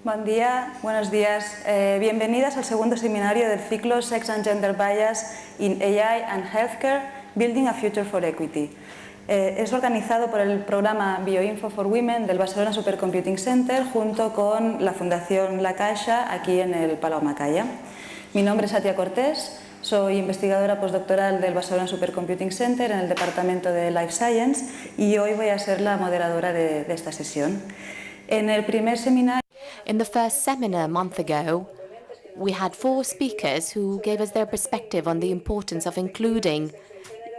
Buen día, buenos días. Bienvenidas al segundo seminario del ciclo Sex and Gender Bias in AI and Healthcare, Building a Future for Equity. Es organizado por el programa Bioinfo for Women del Barcelona Supercomputing Center junto con la Fundación La Caixa aquí en el Palau Macaya. Mi nombre es Atia Cortés, soy investigadora postdoctoral del Barcelona Supercomputing Center en el Departamento de Life Science y hoy voy a ser la moderadora de esta sesión. En el primer seminario In the first seminar a month ago, we had 4 speakers who gave us their perspective on the importance of including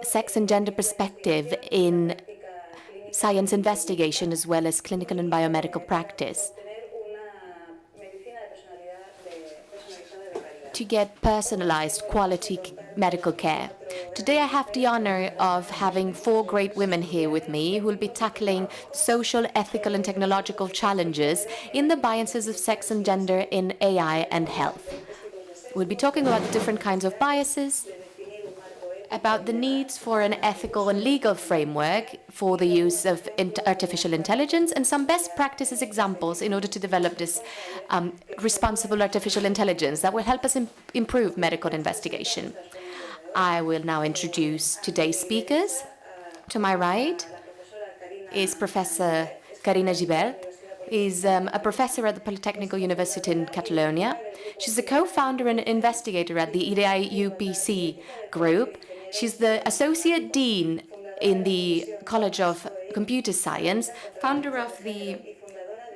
sex and gender perspective in science investigation as well as clinical and biomedical practice to get personalized quality medical care. Today I have the honor of having 4 great women here with me who will be tackling social, ethical and technological challenges in the biases of sex and gender in AI and health. We'll be talking about the different kinds of biases, about the needs for an ethical and legal framework for the use of artificial intelligence and some best practices examples in order to develop this responsible artificial intelligence that will help us improve medical investigation. I will now introduce today's speakers. To my right is Professor Carina Gibert. Is a professor at the Polytechnical University in Catalonia. She's a co-founder and investigator at the IDIUPC group. She's the Associate Dean in the College of Computer Science, founder of the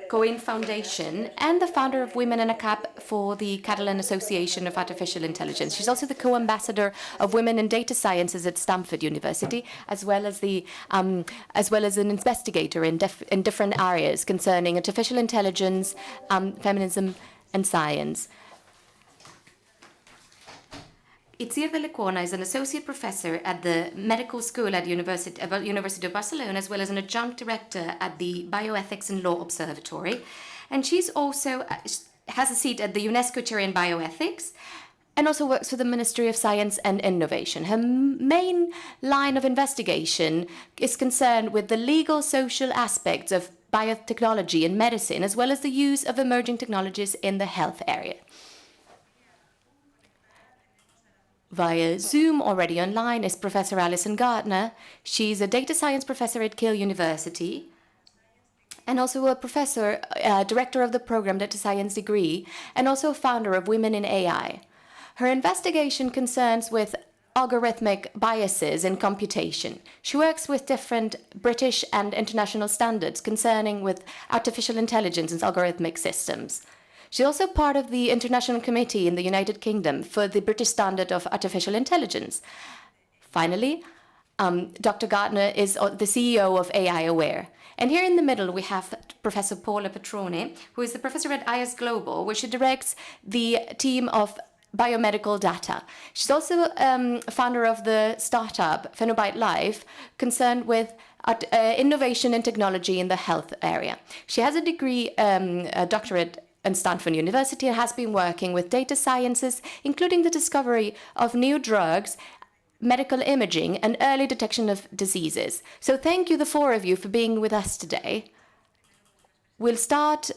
Coin Foundation, and the founder of Women in a Cap for the Catalan Association of Artificial Intelligence. She's also the co-ambassador of Women in Data Sciences at Stanford University, as well as an investigator in different areas concerning artificial intelligence, feminism, and science. Itziar de Lecuona is an associate professor at the medical school at University of Barcelona, as well as an adjunct director at the Bioethics and Law Observatory. And she's also has a seat at the UNESCO Chair in Bioethics and also works for the Ministry of Science and Innovation. Her main line of investigation is concerned with the legal social aspects of biotechnology in medicine, as well as the use of emerging technologies in the health area. Via Zoom, already online, is Professor Alison Gardner. She's a data science professor at Keele University and also a professor, director of the program Data Science degree, and also a founder of Women in AI. Her investigation concerns with algorithmic biases in computation. She works with different British and international standards concerning with artificial intelligence and algorithmic systems. She's also part of the International Committee in the United Kingdom for the British Standard of Artificial Intelligence. Finally, Dr. Gardner is the CEO of AI Aware. And here in the middle, we have Professor Paula Petrone, who is the professor at IS Global, where she directs the team of biomedical data. She's also founder of the startup Phenobite Life, concerned with innovation and technology in the health area. She has a degree, a doctorate at Stanford University, and has been working with data sciences, including the discovery of new drugs, medical imaging, and early detection of diseases. So thank you, the 4 of you, for being with us today. We'll start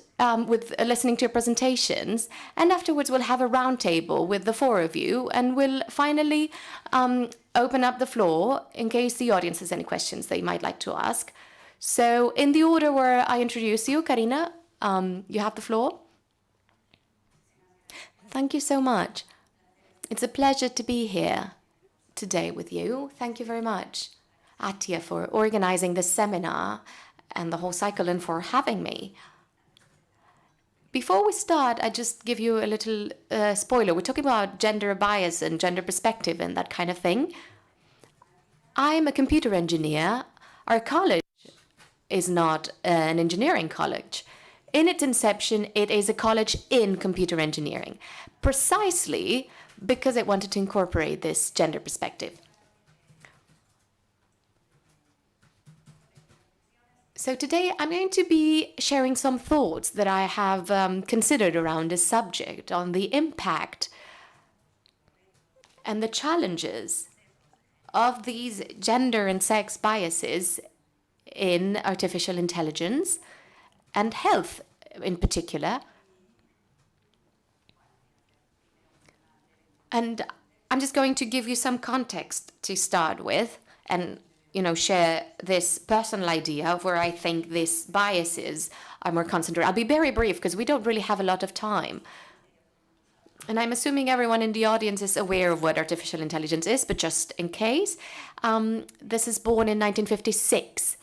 with listening to your presentations, and afterwards we'll have a roundtable with the 4 of you, and we'll finally open up the floor in case the audience has any questions they might like to ask. So in the order where I introduce you, Carina, you have the floor. Thank you so much. It's a pleasure to be here today with you. Thank you very much, Atia, for organizing this seminar and the whole cycle and for having me. Before we start, I just give you a little spoiler. We're talking about gender bias and gender perspective and that kind of thing. I'm a computer engineer. Our college is not an engineering college. In its inception, it is a college in computer engineering, precisely because it wanted to incorporate this gender perspective. So today I'm going to be sharing some thoughts that I have considered around this subject on the impact and the challenges of these gender and sex biases in artificial intelligence and health in particular, And I'm just going to give you some context to start with and, share this personal idea of where I think these biases are more concentrated. I'll be very brief because we don't really have a lot of time. And I'm assuming everyone in the audience is aware of what artificial intelligence is, but just in case, this is born in 1956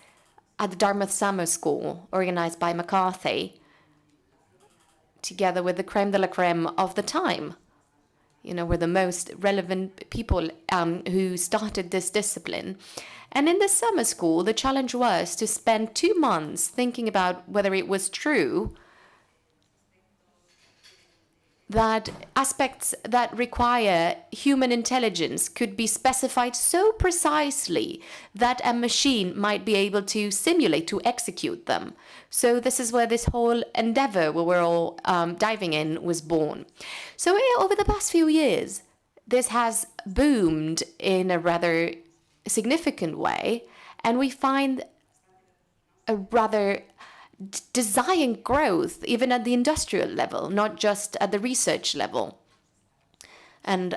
at the Dartmouth Summer School, organized by McCarthy, together with the creme de la creme of the time. Were the most relevant people who started this discipline. And in the summer school, the challenge was to spend 2 months thinking about whether it was true that aspects that require human intelligence could be specified so precisely that a machine might be able to simulate, to execute them. So this is where this whole endeavor, where we're all diving in, was born. So over the past few years, this has boomed in a rather significant way, and we find a rather desiring growth even at the industrial level, not just at the research level. And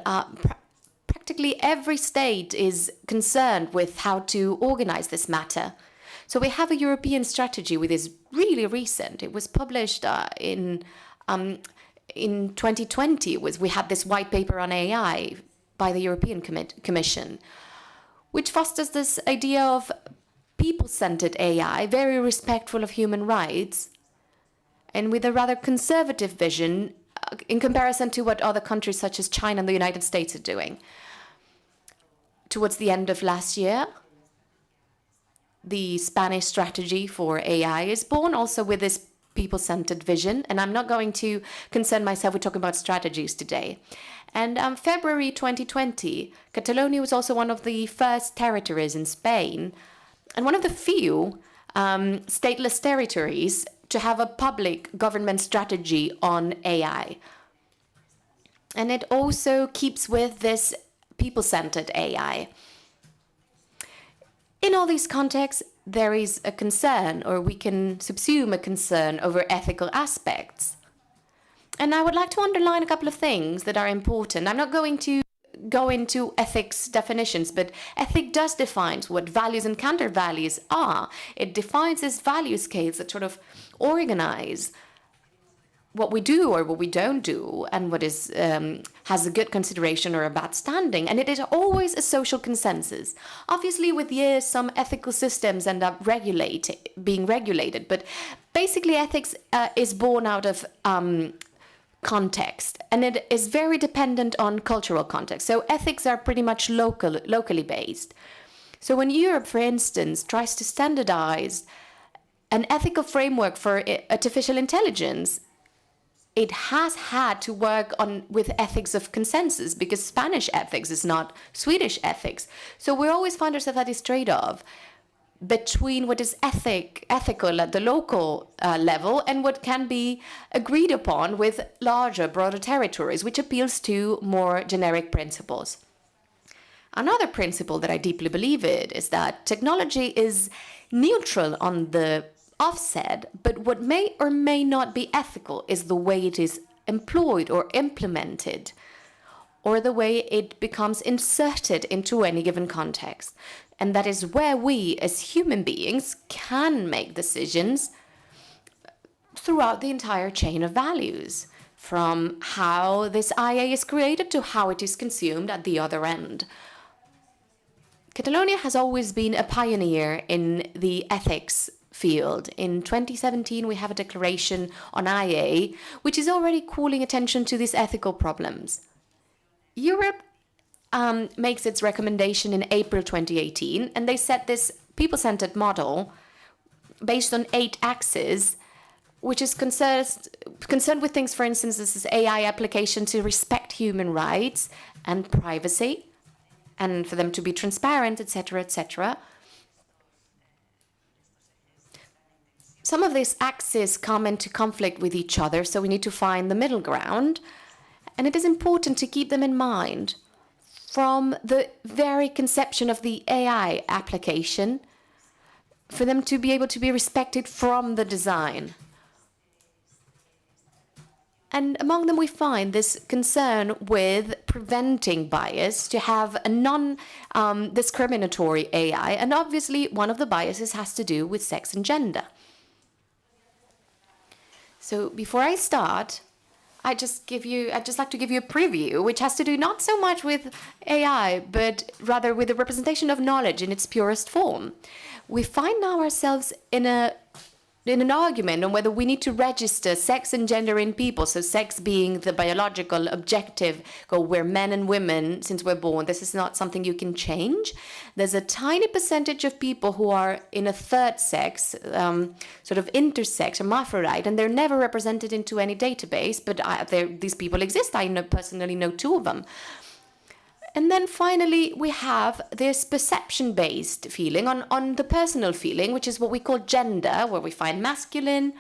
practically every state is concerned with how to organize this matter. So we have a European strategy which is really recent. It was published in 2020. We had this white paper on AI by the European Commission, which fosters this idea of people-centered AI, very respectful of human rights, and with a rather conservative vision in comparison to what other countries such as China and the United States are doing. Towards the end of last year, the Spanish strategy for AI is born, also with this people-centered vision, and I'm not going to concern myself with talking about strategies today. And February 2020, Catalonia was also one of the first territories in Spain, and one of the few stateless territories to have a public government strategy on AI. And it also keeps with this people-centered AI. In all these contexts, there is a concern, or we can subsume a concern over ethical aspects. And I would like to underline a couple of things that are important. I'm not going to go into ethics definitions, but ethic does define what values and counter-values are. It defines this value scales that sort of organize what we do or what we don't do, and what is has a good consideration or a bad standing. And it is always a social consensus. Obviously, with years, some ethical systems end up being regulated, but basically ethics is born out of context, and it is very dependent on cultural context. So ethics are pretty much locally based. So when Europe, for instance, tries to standardize an ethical framework for artificial intelligence, it has had to work with ethics of consensus, because Spanish ethics is not Swedish ethics. So we always find ourselves at this trade-off between what is ethical at the local level and what can be agreed upon with larger, broader territories, which appeals to more generic principles. Another principle that I deeply believe in is that technology is neutral on the offset, but what may or may not be ethical is the way it is employed or implemented, or the way it becomes inserted into any given context. And that is where we, as human beings, can make decisions throughout the entire chain of values, from how this IA is created to how it is consumed at the other end. Catalonia has always been a pioneer in the ethics field. In 2017, we have a declaration on IA, which is already calling attention to these ethical problems. Europe makes its recommendation in April 2018, and they set this people-centered model based on 8 axes, which is concerned with things, for instance, this is AI application to respect human rights and privacy, and for them to be transparent, etc., etc. Some of these axes come into conflict with each other, so we need to find the middle ground, and it is important to keep them in mind from the very conception of the AI application, for them to be able to be respected from the design. And among them, we find this concern with preventing bias, to have a non-discriminatory AI. And obviously, one of the biases has to do with sex and gender. So before I start, I'd just like to give you a preview, which has to do not so much with AI, but rather with the representation of knowledge in its purest form. We find now ourselves in an argument on whether we need to register sex and gender in people, so sex being the biological objective, we're men and women since we're born. This is not something you can change. There's a tiny percentage of people who are in a third sex, sort of intersex, hermaphrodite, and they're never represented into any database, but these people exist. I personally know 2 of them. And then finally, we have this perception-based feeling on the personal feeling, which is what we call gender, where we find masculine,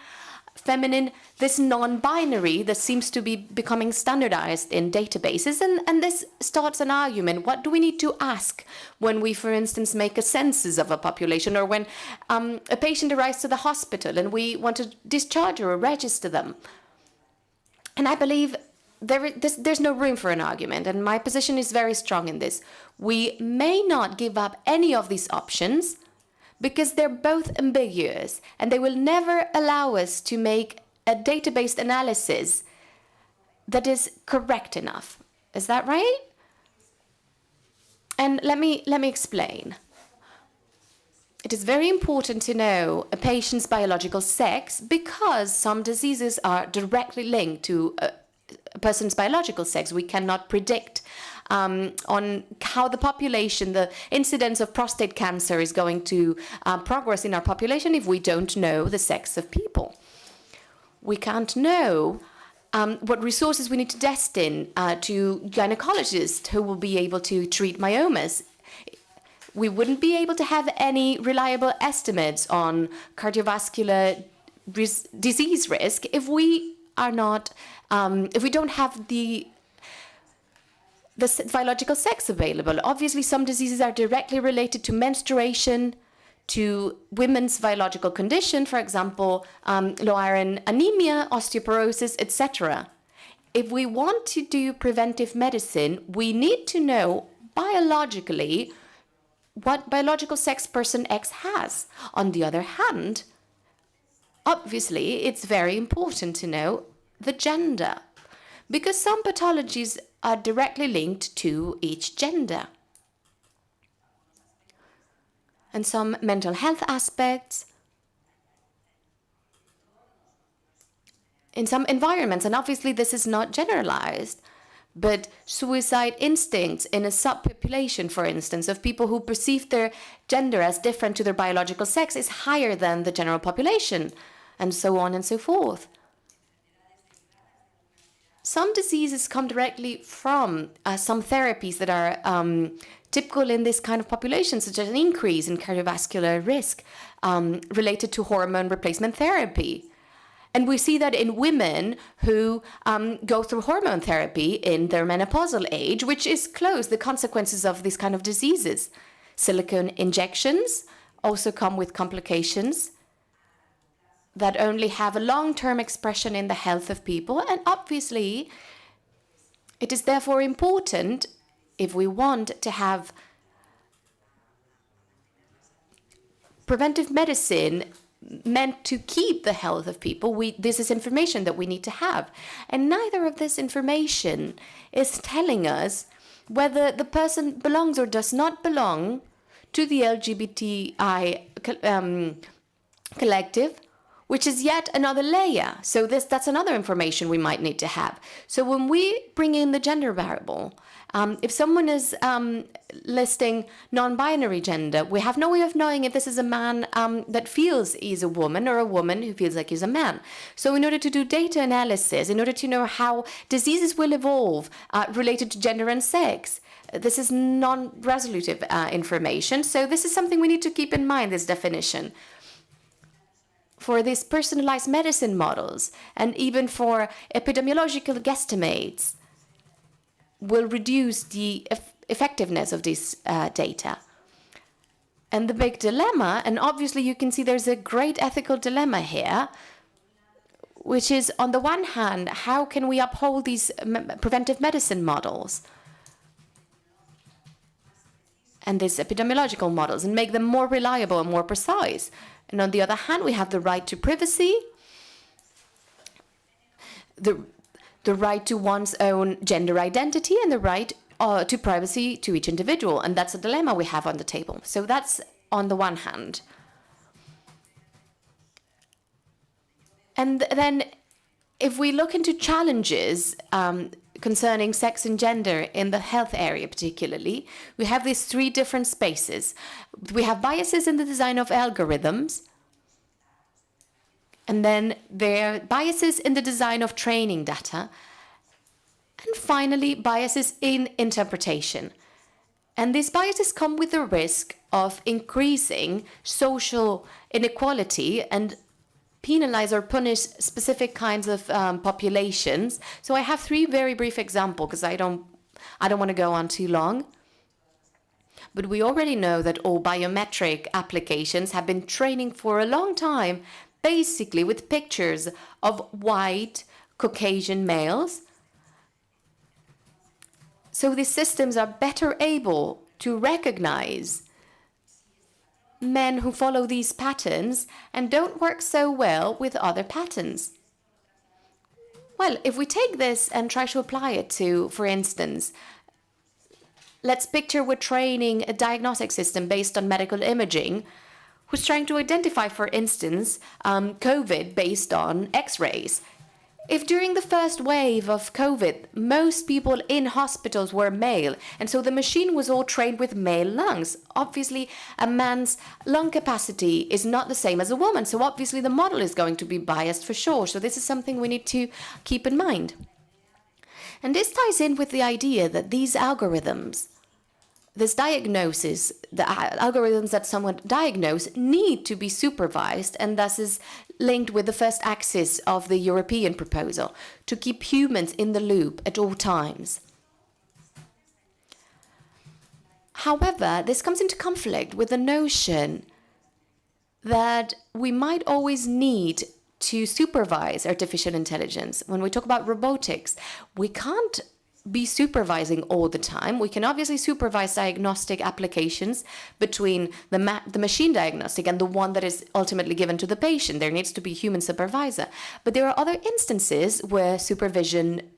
feminine, this non-binary that seems to be becoming standardized in databases. And this starts an argument. What do we need to ask when we, for instance, make a census of a population, or when a patient arrives to the hospital and we want to discharge or register them? And I believe there's no room for an argument, and my position is very strong in this. We may not give up any of these options because they're both ambiguous, and they will never allow us to make a database analysis that is correct enough. Is that right? And let me explain. It is very important to know a patient's biological sex because some diseases are directly linked to a person's biological sex. We cannot predict on how the population, the incidence of prostate cancer is going to progress in our population if we don't know the sex of people. We can't know what resources we need to destine to gynecologists who will be able to treat myomas. We wouldn't be able to have any reliable estimates on cardiovascular disease risk if we are not if we don't have the biological sex available. Obviously, some diseases are directly related to menstruation, to women's biological condition, for example, low iron anemia, osteoporosis, etc. If we want to do preventive medicine, we need to know biologically what biological sex person X has. On the other hand, obviously, it's very important to know the gender, because some pathologies are directly linked to each gender. And some mental health aspects in some environments, and obviously this is not generalized, but suicide instincts in a subpopulation, for instance, of people who perceive their gender as different to their biological sex is higher than the general population, and so on and so forth. Some diseases come directly from some therapies that are typical in this kind of population, such as an increase in cardiovascular risk related to hormone replacement therapy. And we see that in women who go through hormone therapy in their menopausal age, which is the consequences of these kind of diseases. Silicone injections also come with complications that only have a long-term expression in the health of people. And obviously, it is therefore important, if we want to have preventive medicine meant to keep the health of people, this is information that we need to have. And neither of this information is telling us whether the person belongs or does not belong to the LGBTI collective, which is yet another layer. So that's another information we might need to have. So when we bring in the gender variable, if someone is listing non-binary gender, we have no way of knowing if this is a man that feels he's a woman or a woman who feels like he's a man. So in order to do data analysis, in order to know how diseases will evolve related to gender and sex, this is non-resolutive information. So this is something we need to keep in mind, this definition. For these personalized medicine models, and even for epidemiological guesstimates, will reduce the effectiveness of this data. And the big dilemma, and obviously you can see there's a great ethical dilemma here, which is, on the one hand, how can we uphold these preventive medicine models and these epidemiological models and make them more reliable and more precise? And on the other hand, we have the right to privacy, the right to one's own gender identity, and the right to privacy to each individual. And that's a dilemma we have on the table. So that's on the one hand. And then if we look into challenges concerning sex and gender in the health area particularly, we have these three different spaces. We have biases in the design of algorithms, and then there are biases in the design of training data, and finally biases in interpretation. And these biases come with the risk of increasing social inequality and penalize or punish specific kinds of populations. So I have three very brief examples because I don't want to go on too long. But we already know that all biometric applications have been training for a long time, basically with pictures of white Caucasian males. So these systems are better able to recognize men who follow these patterns and don't work so well with other patterns. Well, if we take this and try to apply it to, for instance, let's picture we're training a diagnostic system based on medical imaging who's trying to identify, for instance, COVID based on X-rays. If during the first wave of COVID, most people in hospitals were male, and so the machine was all trained with male lungs, obviously a man's lung capacity is not the same as a woman, so obviously the model is going to be biased for sure. So this is something we need to keep in mind. And this ties in with the idea that these algorithms, this diagnosis, the algorithms that someone diagnose need to be supervised, and thus is linked with the first axis of the European proposal, to keep humans in the loop at all times. However, this comes into conflict with the notion that we might always need to supervise artificial intelligence. When we talk about robotics, we can't be supervising all the time. We can obviously supervise diagnostic applications between the machine diagnostic and the one that is ultimately given to the patient. There needs to be a human supervisor. But there are other instances where supervision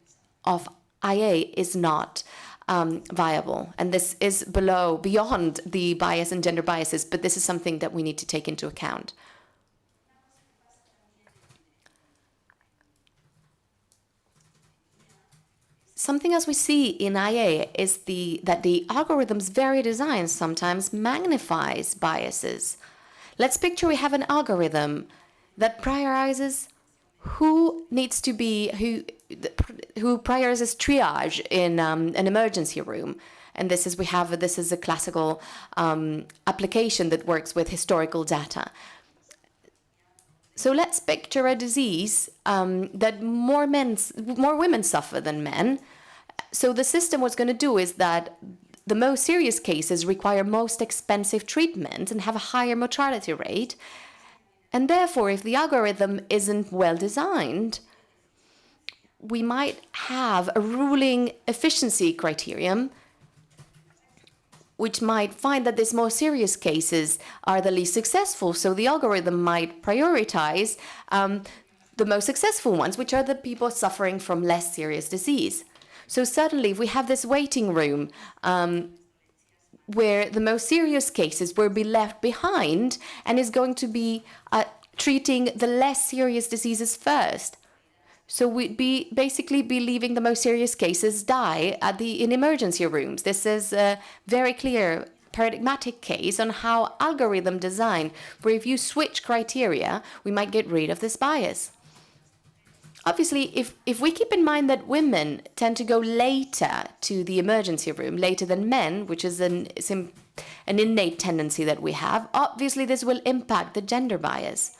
of IA is not viable. And this is beyond the bias and gender biases, but this is something that we need to take into account. Something else we see in IA is that the algorithm's very design sometimes magnifies biases. Let's picture we have an algorithm that prioritizes who prioritizes triage in an emergency room. And this is a classical application that works with historical data. So let's picture a disease that more women suffer than men. So the system what's going to do is that the most serious cases require most expensive treatment and have a higher mortality rate. And therefore, if the algorithm isn't well designed, we might have a ruling efficiency criterion which might find that these more serious cases are the least successful. So the algorithm might prioritize the most successful ones, which are the people suffering from less serious disease. So suddenly we have this waiting room where the most serious cases will be left behind and is going to be treating the less serious diseases first. So we'd basically be leaving the most serious cases die in emergency rooms. This is a very clear paradigmatic case on how algorithm design, where if you switch criteria, we might get rid of this bias. Obviously, if we keep in mind that women tend to go later to the emergency room, later than men, which is an innate tendency that we have, obviously this will impact the gender bias.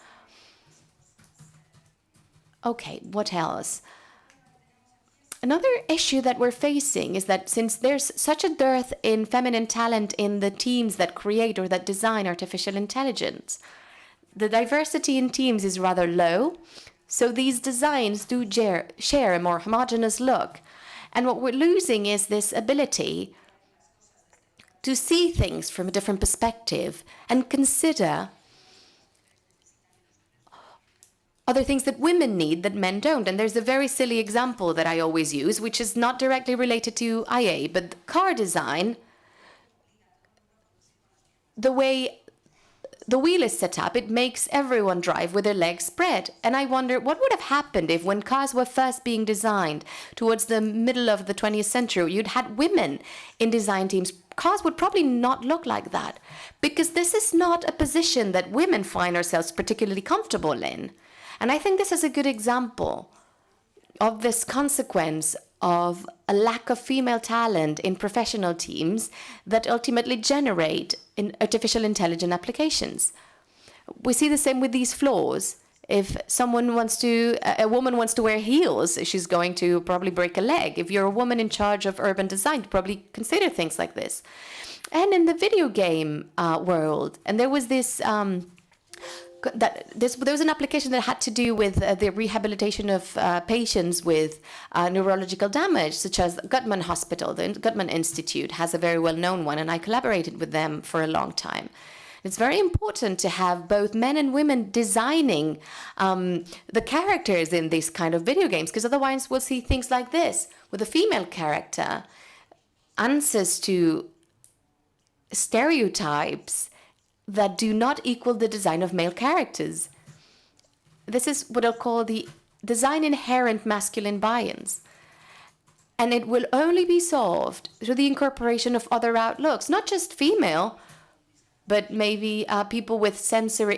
Okay, what else? Another issue that we're facing is that since there's such a dearth in feminine talent in the teams that create or that design artificial intelligence, the diversity in teams is rather low. So these designs do share a more homogeneous look. And what we're losing is this ability to see things from a different perspective and consider other things that women need that men don't. And there's a very silly example that I always use, which is not directly related to IA, but car design, the way the wheel is set up, it makes everyone drive with their legs spread. And I wonder what would have happened if, when cars were first being designed towards the middle of the 20th century, you'd had women in design teams. Cars would probably not look like that, because this is not a position that women find ourselves particularly comfortable in. And I think this is a good example of this consequence of a lack of female talent in professional teams that ultimately generate in artificial intelligence applications. We see the same with these floors. If a woman wants to wear heels, she's going to probably break a leg. If you're a woman in charge of urban design, you probably consider things like this. And in the video game world, and there was this there was an application that had to do with the rehabilitation of patients with neurological damage, such as Guttman Hospital. The Guttman Institute has a very well-known one, and I collaborated with them for a long time. It's very important to have both men and women designing the characters in these kind of video games, because otherwise we'll see things like this, with a female character answers to stereotypes that do not equal the design of male characters. This is what I'll call the design inherent masculine bias. And it will only be solved through the incorporation of other outlooks, not just female, but maybe people with sensory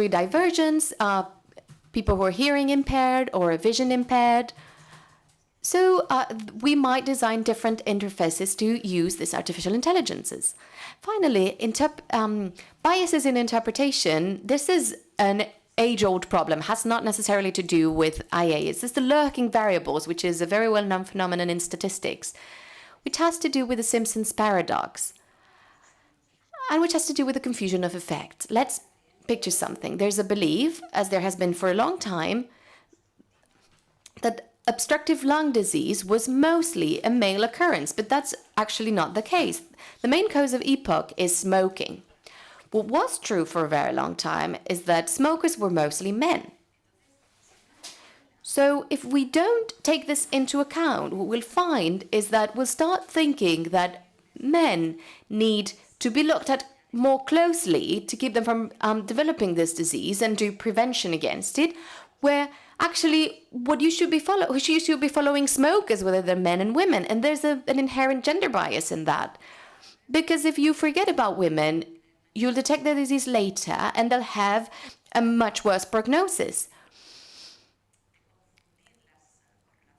divergence, people who are hearing impaired or vision impaired. So we might design different interfaces to use these artificial intelligences. Finally, biases in interpretation. This is an age-old problem, has not necessarily to do with IA. It's just the lurking variables, which is a very well-known phenomenon in statistics, which has to do with the Simpson's paradox, and which has to do with the confusion of effects. Let's picture something. There's a belief, as there has been for a long time, that obstructive lung disease was mostly a male occurrence, but that's actually not the case. The main cause of EPOC is smoking. What was true for a very long time is that smokers were mostly men. So if we don't take this into account, what we'll find is that we'll start thinking that men need to be looked at more closely to keep them from developing this disease and do prevention against it, where actually what you should be following smokers, whether they're men and women, and there's an inherent gender bias in that. Because if you forget about women, you'll detect the disease later and they'll have a much worse prognosis.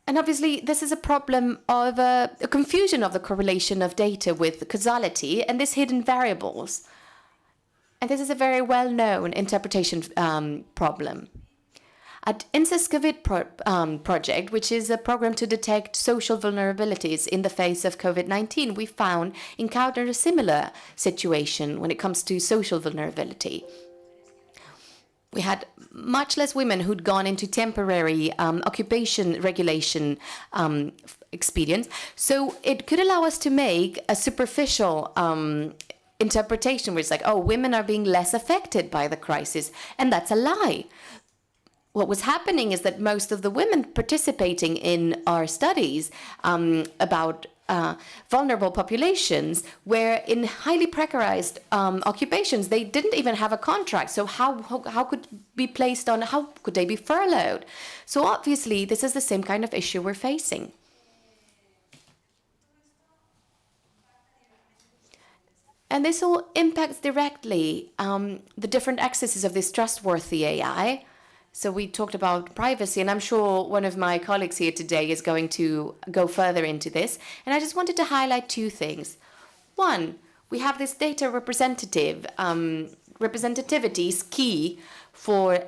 And obviously, this is a problem of a confusion of the correlation of data with causality and these hidden variables. And this is a very well-known interpretation problem. At INSE's COVID project, which is a program to detect social vulnerabilities in the face of COVID-19, we encountered a similar situation when it comes to social vulnerability. We had much less women who'd gone into temporary occupation regulation experience. So it could allow us to make a superficial interpretation where it's like, oh, women are being less affected by the crisis. And that's a lie. What was happening is that most of the women participating in our studies about vulnerable populations were in highly precarized occupations. They didn't even have a contract. So how could be placed on, how could they be furloughed? So obviously, this is the same kind of issue we're facing. And this all impacts directly the different accesses of this trustworthy AI. So we talked about privacy, and I'm sure one of my colleagues here today is going to go further into this. And I just wanted to highlight two things. One, we have this data representativity is key for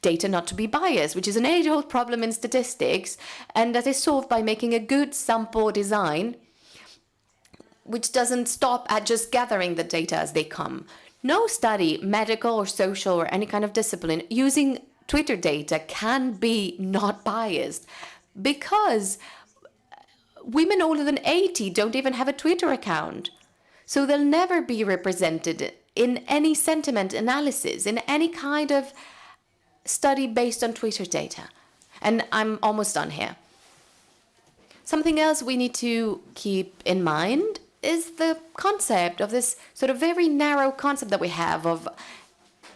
data not to be biased, which is an age-old problem in statistics, and that is solved by making a good sample design, which doesn't stop at just gathering the data as they come. No study, medical or social or any kind of discipline, using Twitter data can be not biased, because women older than 80 don't even have a Twitter account. So they'll never be represented in any sentiment analysis, in any kind of study based on Twitter data. And I'm almost done here. Something else we need to keep in mind is the concept of this sort of very narrow concept that we have of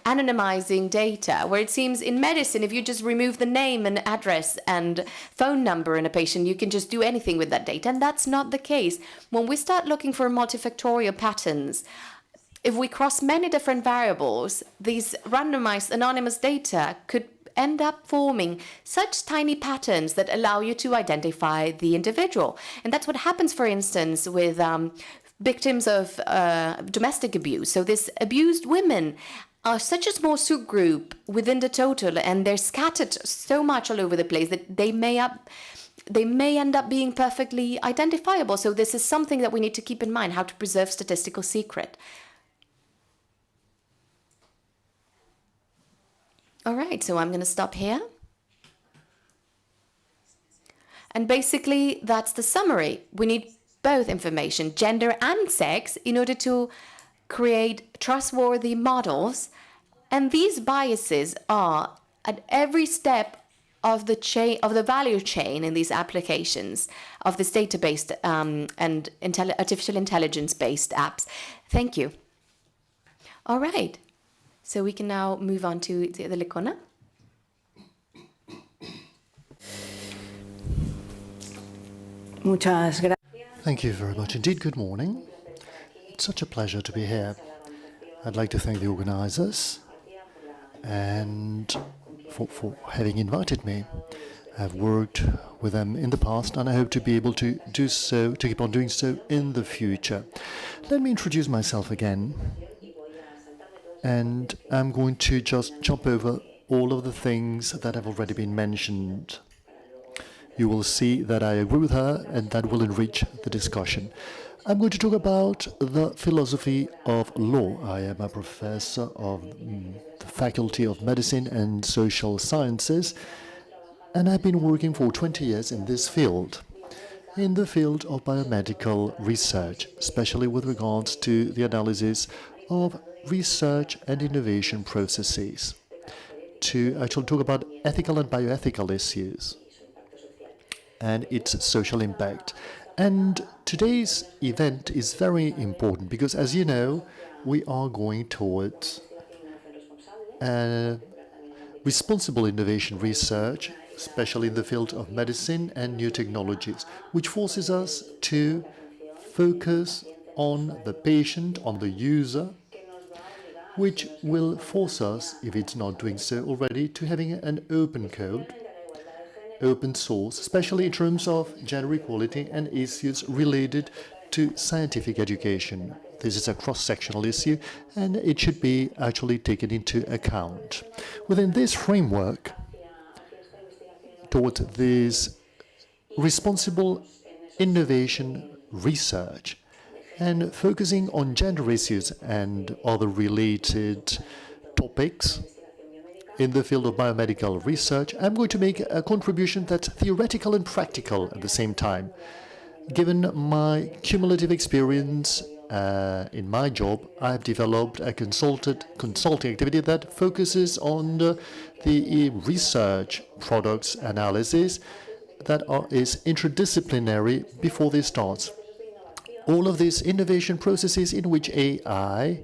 anonymizing data, where it seems in medicine, if you just remove the name and address and phone number in a patient, you can just do anything with that data. And that's not the case. When we start looking for multifactorial patterns, if we cross many different variables, these randomized anonymous data could end up forming such tiny patterns that allow you to identify the individual. And that's what happens, for instance, with victims of domestic abuse. So these abused women are such a small subgroup within the total, and they're scattered so much all over the place that they may end up being perfectly identifiable. So this is something that we need to keep in mind, how to preserve statistical secret. All right, so I'm going to stop here. And basically, that's the summary. We need both information, gender and sex, in order to create trustworthy models. And these biases are at every step of the chain, of the value chain in these applications of this data-based and artificial intelligence-based apps. Thank you. All right. So we can now move on to the Lecona. Muchas gracias. Thank you very much indeed. Good morning. It's such a pleasure to be here. I'd like to thank the organizers and for having invited me. I've worked with them in the past, and I hope to be able to do so, to keep on doing so in the future. Let me introduce myself again. And I'm going to just jump over all of the things that have already been mentioned. You will see that I agree with her, and that will enrich the discussion. I'm going to talk about the philosophy of law. I am a professor of the Faculty of Medicine and Social Sciences, and I've been working for 20 years in this field, in the field of biomedical research, especially with regards to the analysis of research and innovation processes, to actually talk about ethical and bioethical issues and its social impact. And today's event is very important because, as you know, we are going towards responsible innovation research, especially in the field of medicine and new technologies, which forces us to focus on the patient, on the user, which will force us, if it's not doing so already, to having an open code, open source, especially in terms of gender equality and issues related to scientific education. This is a cross-sectional issue, and it should be actually taken into account. Within this framework, towards this responsible innovation research, and focusing on gender issues and other related topics in the field of biomedical research, I'm going to make a contribution that's theoretical and practical at the same time. Given my cumulative experience in my job, I've developed a consulting activity that focuses on the research products analysis that is interdisciplinary before this starts. All of these innovation processes in which AI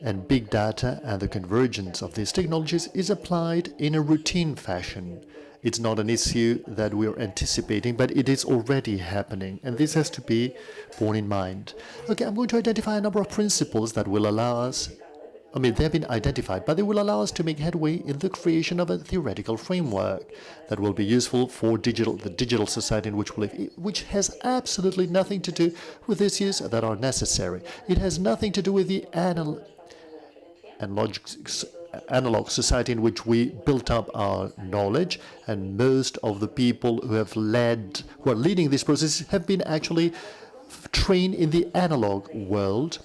and big data and the convergence of these technologies is applied in a routine fashion. It's not an issue that we're anticipating, but it is already happening, and this has to be borne in mind. Okay, I'm going to identify a number of principles that will allow us, they have been identified, but they will allow us to make headway in the creation of a theoretical framework that will be useful for the digital society in which we live, which has absolutely nothing to do with issues that are necessary. It has nothing to do with the analog society in which we built up our knowledge, and most of the people who are leading this process have been actually trained in the analog world.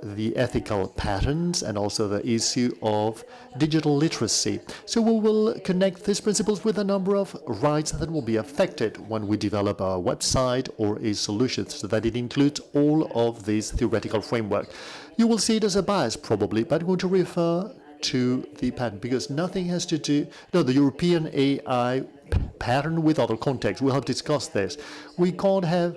the ethical patterns and also the issue of digital literacy. So we will connect these principles with a number of rights that will be affected when we develop a website or a solution, so that it includes all of this theoretical framework. You will see it as a bias probably, but I'm going to refer to the pattern because nothing has to do, no, the European AI pattern with other contexts. We have discussed this. We can't have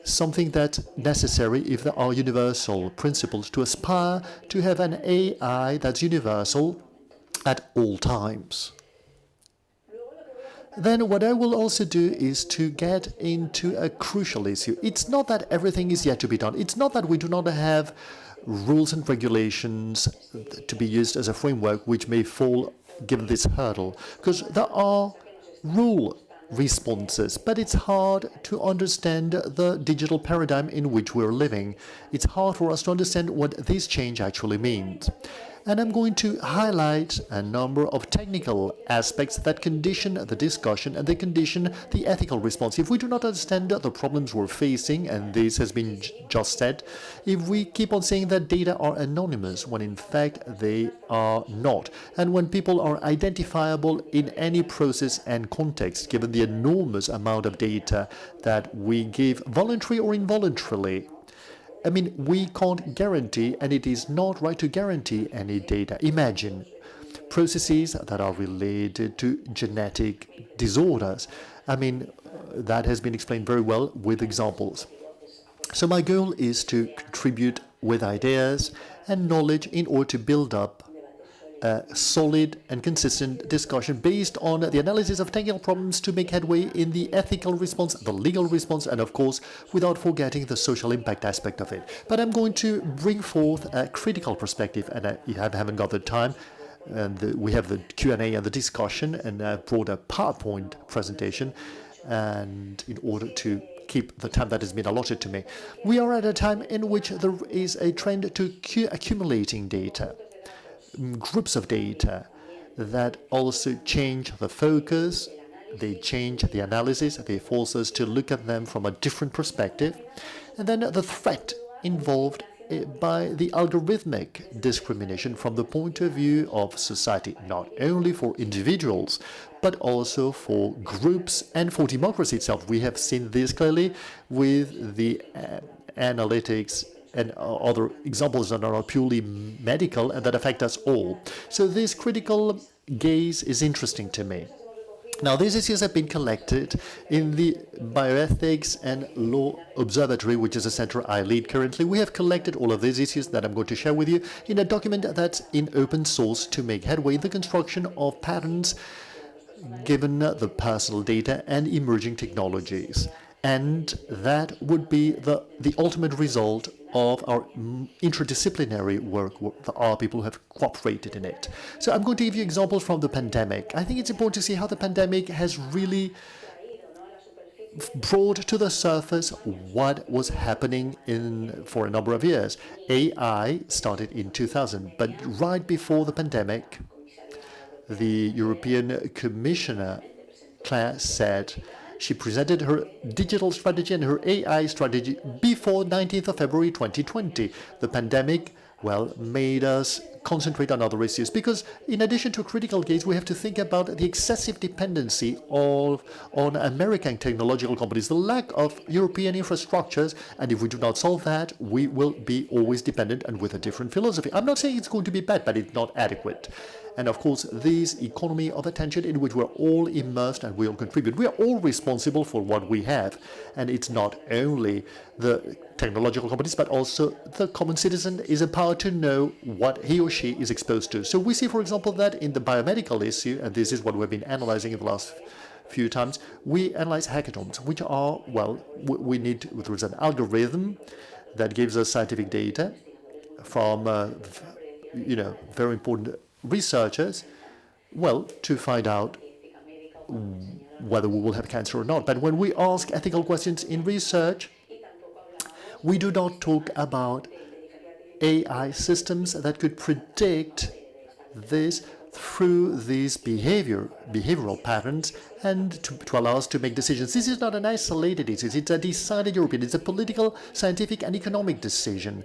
something that's necessary if there are universal principles to aspire to have an AI that's universal at all times. Then what I will also do is to get into a crucial issue. It's not that everything is yet to be done. It's not that we do not have rules and regulations to be used as a framework which may fall given this hurdle, because there are rule responses, but it's hard to understand the digital paradigm in which we're living. It's hard for us to understand what this change actually means. And I'm going to highlight a number of technical aspects that condition the discussion and they condition the ethical response. If we do not understand the problems we're facing, and this has been just said, if we keep on saying that data are anonymous when in fact they are not, and when people are identifiable in any process and context, given the enormous amount of data that we give voluntarily or involuntarily, I mean, we can't guarantee, and it is not right to guarantee any data. Imagine processes that are related to genetic disorders. I mean, that has been explained very well with examples. So my goal is to contribute with ideas and knowledge in order to build up a solid and consistent discussion based on the analysis of technical problems to make headway in the ethical response, the legal response, and of course, without forgetting the social impact aspect of it. But I'm going to bring forth a critical perspective, and I haven't got the time, and we have the Q&A and the discussion, and I've brought a PowerPoint presentation, and in order to keep the time that has been allotted to me. We are at a time in which there is a trend to accumulating data. Groups of data that also change the focus, they change the analysis, they force us to look at them from a different perspective, and then the threat involved by the algorithmic discrimination from the point of view of society, not only for individuals, but also for groups and for democracy itself. We have seen this clearly with the analytics and other examples that are purely medical and that affect us all. So this critical gaze is interesting to me. Now, these issues have been collected in the Bioethics and Law Observatory, which is a center I lead currently. We have collected all of these issues that I'm going to share with you in a document that's in open source to make headway in the construction of patterns given the personal data and emerging technologies. And that would be the ultimate result of our interdisciplinary work. There are people who have cooperated in it. So I'm going to give you examples from the pandemic. I think it's important to see how the pandemic has really brought to the surface what was happening for a number of years. AI started in 2000, but right before the pandemic, the European Commissioner Claire said she presented her digital strategy and her AI strategy before 19th of February 2020. The pandemic, well, made us concentrate on other issues because in addition to critical gaze, we have to think about the excessive dependency on American technological companies, the lack of European infrastructures, and if we do not solve that, we will be always dependent and with a different philosophy. I'm not saying it's going to be bad, but it's not adequate. And of course, this economy of attention in which we're all immersed and we all contribute. We are all responsible for what we have. And it's not only the technological companies, but also the common citizen is empowered to know what he or she is exposed to. So we see, for example, that in the biomedical issue, and this is what we've been analyzing in the last few times, we analyze hackathons, which are, well, there is an algorithm that gives us scientific data from, very important researchers, well, to find out whether we will have cancer or not. But when we ask ethical questions in research, we do not talk about AI systems that could predict this through these behavioral patterns and to allow us to make decisions. This is not an isolated issue. It's a decided European. It's a political, scientific, and economic decision.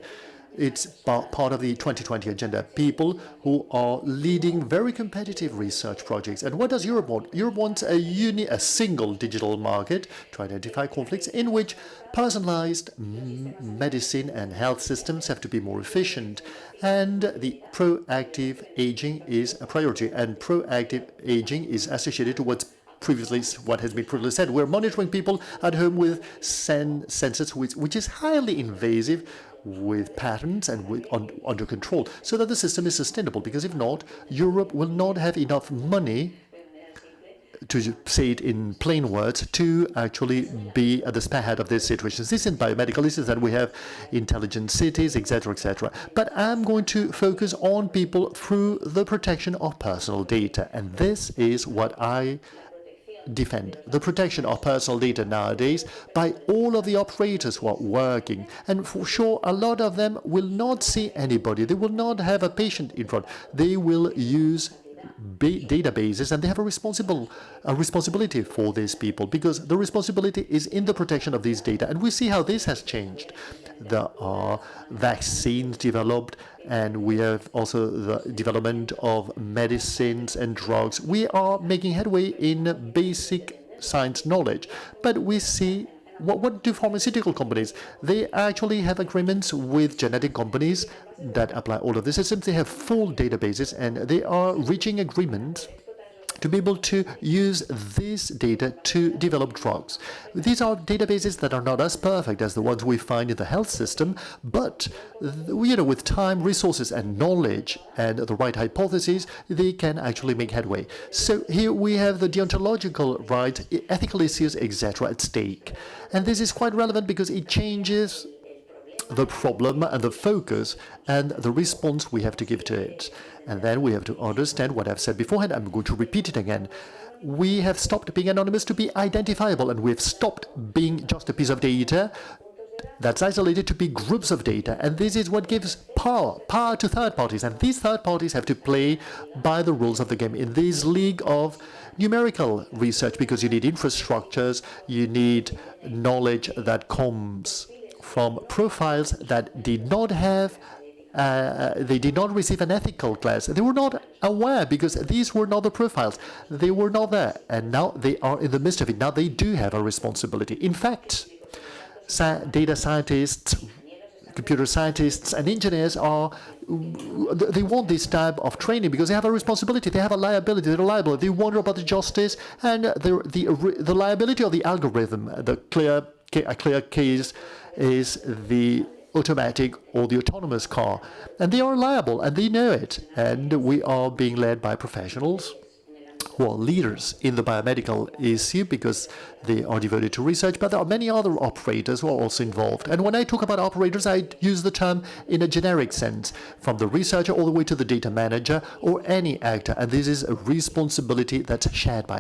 it's part of the 2020 agenda. People who are leading very competitive research projects. And what does Europe want? Europe wants a single digital market to identify conflicts in which personalized medicine and health systems have to be more efficient. And the proactive aging is a priority. And proactive aging is associated to what has been previously said. We're monitoring people at home with sensors, which is highly invasive, with patents and under control, so that the system is sustainable. Because if not, Europe will not have enough money, to say it in plain words, to actually be at the spearhead of these situations. This is biomedical, this is that we have intelligent cities, etc., etc. But I'm going to focus on people through the protection of personal data, and this is what I defend: the protection of personal data nowadays by all of the operators who are working. And for sure, a lot of them will not see anybody. They will not have a patient in front. They will use databases, and they have a responsibility for these people, because the responsibility is in the protection of these data. And we see how this has changed. There are vaccines developed, and we have also the development of medicines and drugs. We are making headway in basic science knowledge, but we see what do pharmaceutical companies? They actually have agreements with genetic companies that apply all of the systems. They have full databases, and they are reaching agreements to be able to use this data to develop drugs. These are databases that are not as perfect as the ones we find in the health system, but with time, resources, and knowledge, and the right hypotheses, they can actually make headway. So here we have the deontological rights, ethical issues, etc. at stake. And this is quite relevant because it changes the problem and the focus and the response we have to give to it. And then we have to understand what I've said beforehand. I'm going to repeat it again. We have stopped being anonymous to be identifiable, and we've stopped being just a piece of data that's isolated to be groups of data. And this is what gives power to third parties. And these third parties have to play by the rules of the game in this league of numerical research, because you need infrastructures, you need knowledge that comes from profiles that did not have they did not receive an ethical class. They were not aware, because these were not the profiles. They were not there, and now they are in the midst of it. Now they do have a responsibility. In fact, data scientists, computer scientists, and engineers they want this type of training because they have a responsibility, they have a liability, they're liable. They wonder about the justice and the liability of the algorithm. A clear case is the automatic or the autonomous car, and they are liable, and they know it. And we are being led by professionals who are leaders in the biomedical issue because they are devoted to research, but there are many other operators who are also involved. And when I talk about operators, I use the term in a generic sense, from the researcher all the way to the data manager or any actor. And this is a responsibility that's shared by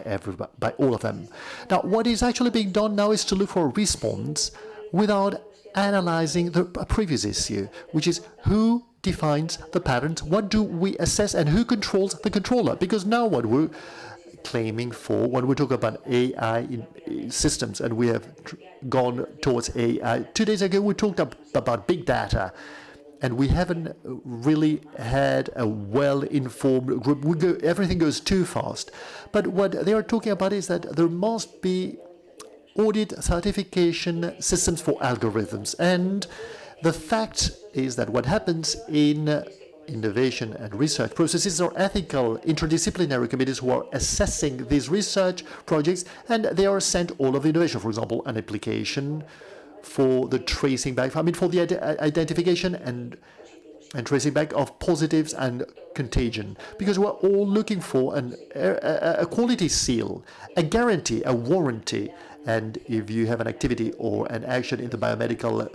all of them. Now, what is actually being done now is to look for a response without analyzing the previous issue, which is who defines the patterns, what do we assess, and who controls the controller. Because now what we're claiming for, when we talk about AI systems, and we have gone towards AI. 2 days ago, we talked about big data, and we haven't really had a well-informed group. Everything goes too fast. But what they are talking about is that there must be audit certification systems for algorithms. And the fact is that what happens in innovation and research processes are ethical interdisciplinary committees who are assessing these research projects, and they are sent all of the innovation. For example, an application for the tracing back, for the identification and tracing back of positives and contagion, because we're all looking for a quality seal, a guarantee, a warranty. And if you have an activity or an action in the biomedical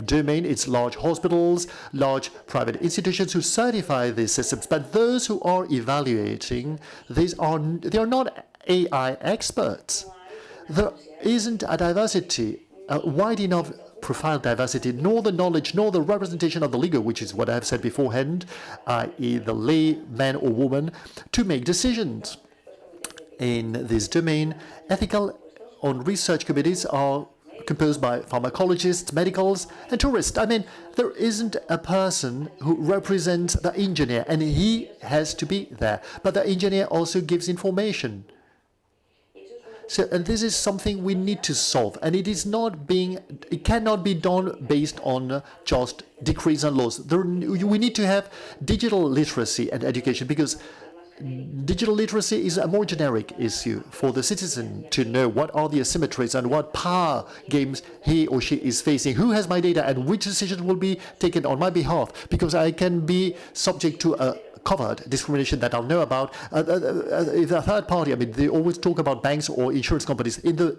domain, it's large hospitals, large private institutions who certify these systems. But those who are evaluating these they are not AI experts. There isn't a diversity, a wide enough profile diversity, nor the knowledge, nor the representation of the legal, which is what I have said beforehand, i.e. the lay man or woman, to make decisions. In this domain, ethical on research committees are composed by pharmacologists, medicals, and tourists. I mean, there isn't a person who represents the engineer, and he has to be there. But the engineer also gives information. So, and this is something we need to solve, and it cannot be done based on just decrees and laws. We need to have digital literacy and education, because digital literacy is a more generic issue for the citizen to know what are the asymmetries and what power games he or she is facing, who has my data, and which decision will be taken on my behalf, because I can be subject to a covered discrimination that I'll know about. If a third party, I mean, they always talk about banks or insurance companies. In the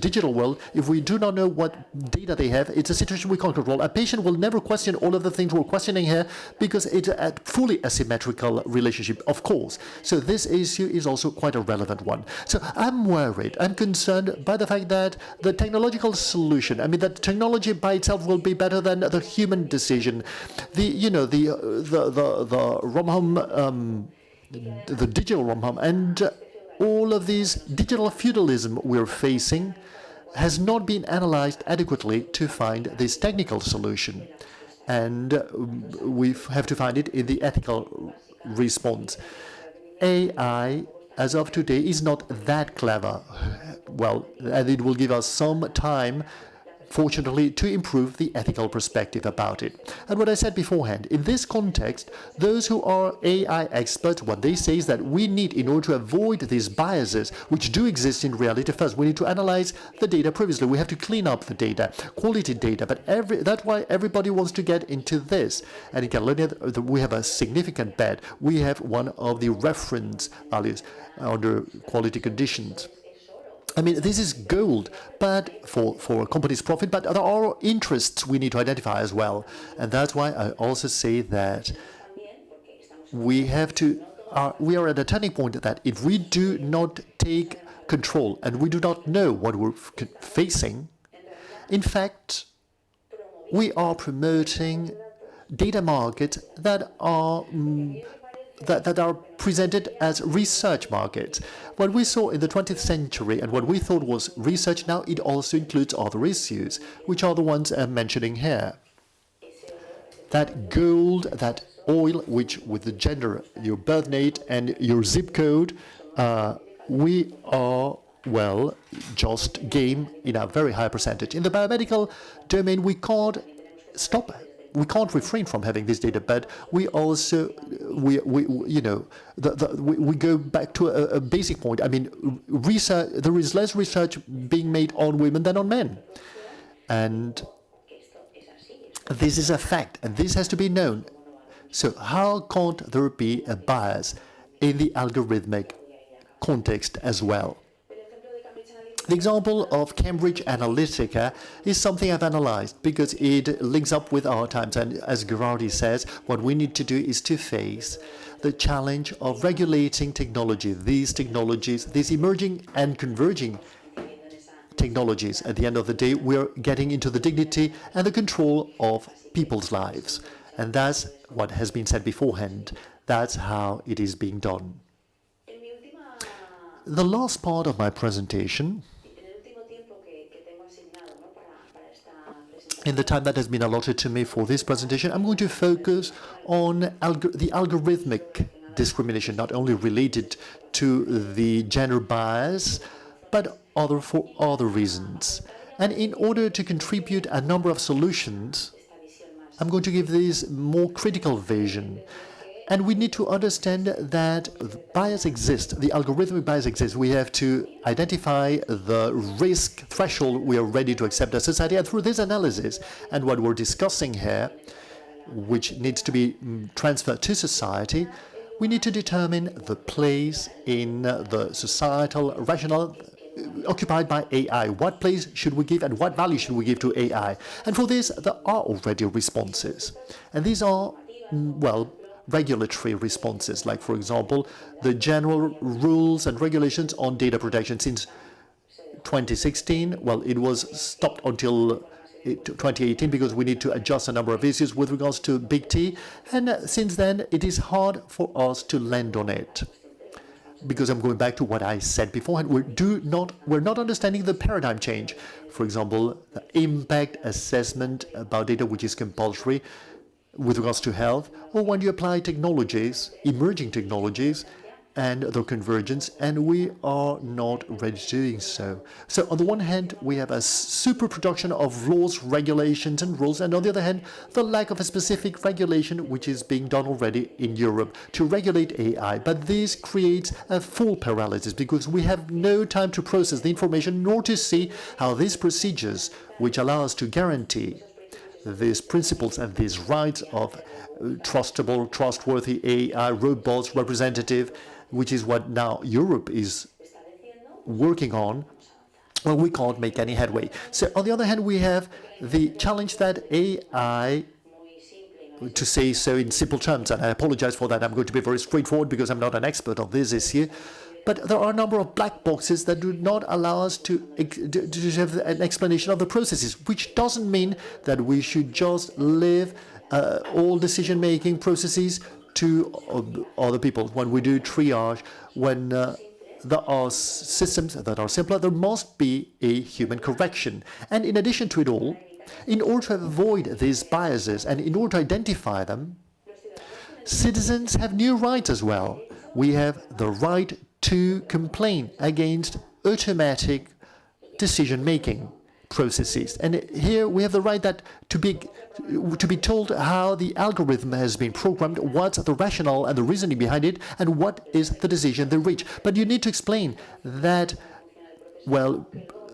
digital world, if we do not know what data they have, it's a situation we can't control. A patient will never question all of the things we're questioning here, because it's a fully asymmetrical relationship, of course. So this issue is also quite a relevant one. So I'm worried, I'm concerned by the fact that the technological solution, I mean, that technology by itself will be better than the human decision. The ROM-home, the digital ROM-home, and all of this digital feudalism we're facing has not been analyzed adequately to find this technical solution. And we have to find it in the ethical response. AI, as of today, is not that clever. Well, and it will give us some time, fortunately, to improve the ethical perspective about it. And what I said beforehand, in this context, those who are AI experts, what they say is that we need, in order to avoid these biases, which do exist in reality, first, we need to analyze the data previously. We have to clean up the data, quality data, but that's why everybody wants to get into this. And in Catalonia, we have a significant bet. We have one of the reference values under quality conditions. I mean, this is gold, but for a company's profit, but there are interests we need to identify as well. And that's why I also say that we are at a turning point that if we do not take control and we do not know what we're facing, in fact, we are promoting data markets that are presented as research markets. What we saw in the 20th century and what we thought was research, now it also includes other issues, which are the ones I'm mentioning here. That gold, that oil, which with the gender, your birth date and your zip code, we are, well, just game in a very high percentage. In the biomedical domain, we can't stop it. We can't refrain from having this data, but we also, we go back to a basic point. I mean, research, there is less research being made on women than on men. And this is a fact, and this has to be known. So how can't there be a bias in the algorithmic context as well? The example of Cambridge Analytica is something I've analyzed because it links up with our times. And as Gherardi says, what we need to do is to face the challenge of regulating technology, these technologies, these emerging and converging technologies. At the end of the day, we're getting into the dignity and the control of people's lives. And that's what has been said beforehand. That's how it is being done. The last part of my presentation, in the time that has been allotted to me for this presentation, I'm going to focus on the algorithmic discrimination, not only related to the gender bias, but for other reasons. And in order to contribute a number of solutions, I'm going to give this more critical vision. And we need to understand that bias exists, the algorithmic bias exists. We have to identify the risk threshold we are ready to accept as society. And through this analysis, and what we're discussing here, which needs to be transferred to society, we need to determine the place in the societal rationale occupied by AI. What place should we give and what value should we give to AI? And for this, there are already responses. And these are, well, regulatory responses, like, for example, the general rules and regulations on data protection. Since 2016, well, it was stopped until 2018 because we need to adjust a number of issues with regards to Big T, and since then it is hard for us to land on it. because I'm going back to what I said beforehand, we're not understanding the paradigm change. For example, the impact assessment about data which is compulsory with regards to health, or when you apply technologies, emerging technologies, and their convergence, and we are not ready to doing so. So on the one hand, we have a super production of laws, regulations, and rules, and on the other hand, the lack of a specific regulation which is being done already in Europe to regulate AI. But this creates a full paralysis because we have no time to process the information nor to see how these procedures, which allow us to guarantee these principles and these rights of trustable, trustworthy AI, robots, representative, which is what now Europe is working on, well, we can't make any headway. So on the other hand, we have the challenge that AI, to say so in simple terms, and I apologize for that, I'm going to be very straightforward because I'm not an expert on this issue, but there are a number of black boxes that do not allow us to have an explanation of the processes, which doesn't mean that we should just leave all decision-making processes to other people. When we do triage, when there are systems that are simpler, there must be a human correction. And in addition to it all, in order to avoid these biases and in order to identify them, citizens have new rights as well. We have the right to complain against automatic decision-making processes. And here we have the right that to be told how the algorithm has been programmed, what's the rationale and the reasoning behind it, and what is the decision they reach. But you need to explain that, well,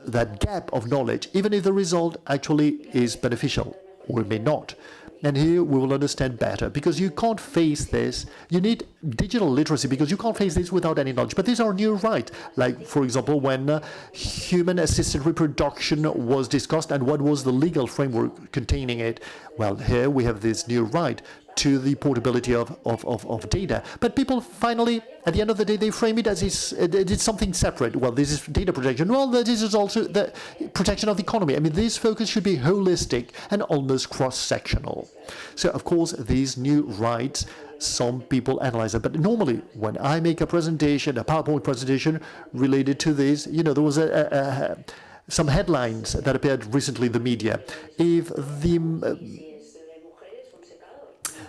that gap of knowledge, even if the result actually is beneficial, or it may not. And here we will understand better, because you can't face this. You need digital literacy, because you can't face this without any knowledge. But these are new rights. Like, for example, when human-assisted reproduction was discussed and what was the legal framework containing it. Well, here we have this new right to the portability of data. But people finally, at the end of the day, they frame it as it's something separate. Well, this is data protection. Well, this is also the protection of the economy. I mean, this focus should be holistic and almost cross-sectional. So, of course, these new rights, some people analyze it. But normally, when I make a presentation, a PowerPoint presentation related to this, you know, there was some headlines that appeared recently in the media.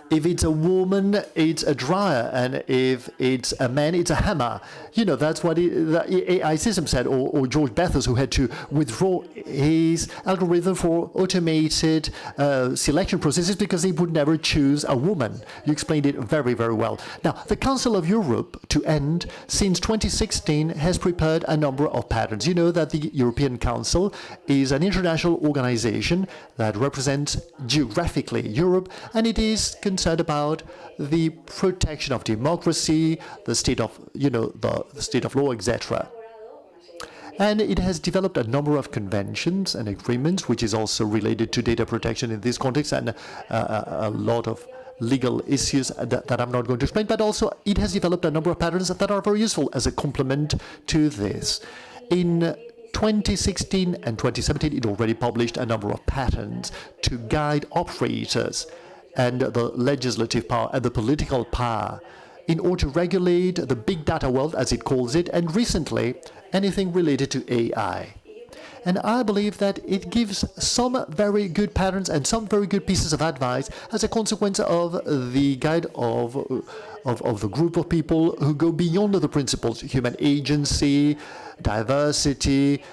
If it's a woman, it's a dryer, and if it's a man, it's a hammer. You know, that's what the AI system said, or George Bethos, who had to withdraw his algorithm for automated selection processes because he would never choose a woman. You explained it very, very well. Now, the Council of Europe, to end, since 2016, has prepared a number of patterns. You know that the European Council is an international organization that represents geographically Europe, and it is concerned about the protection of democracy, the state of, the state of law, etc. And it has developed a number of conventions and agreements, which is also related to data protection in this context, and a lot of legal issues that I'm not going to explain, but also it has developed a number of patterns that are very useful as a complement to this. In 2016 and 2017, it already published a number of patterns to guide operators and the legislative power and the political power in order to regulate the big data world, as it calls it, and recently anything related to AI. And I believe that it gives some very good patterns and some very good pieces of advice as a consequence of the guide of the group of people who go beyond the principles: human agency, diversity,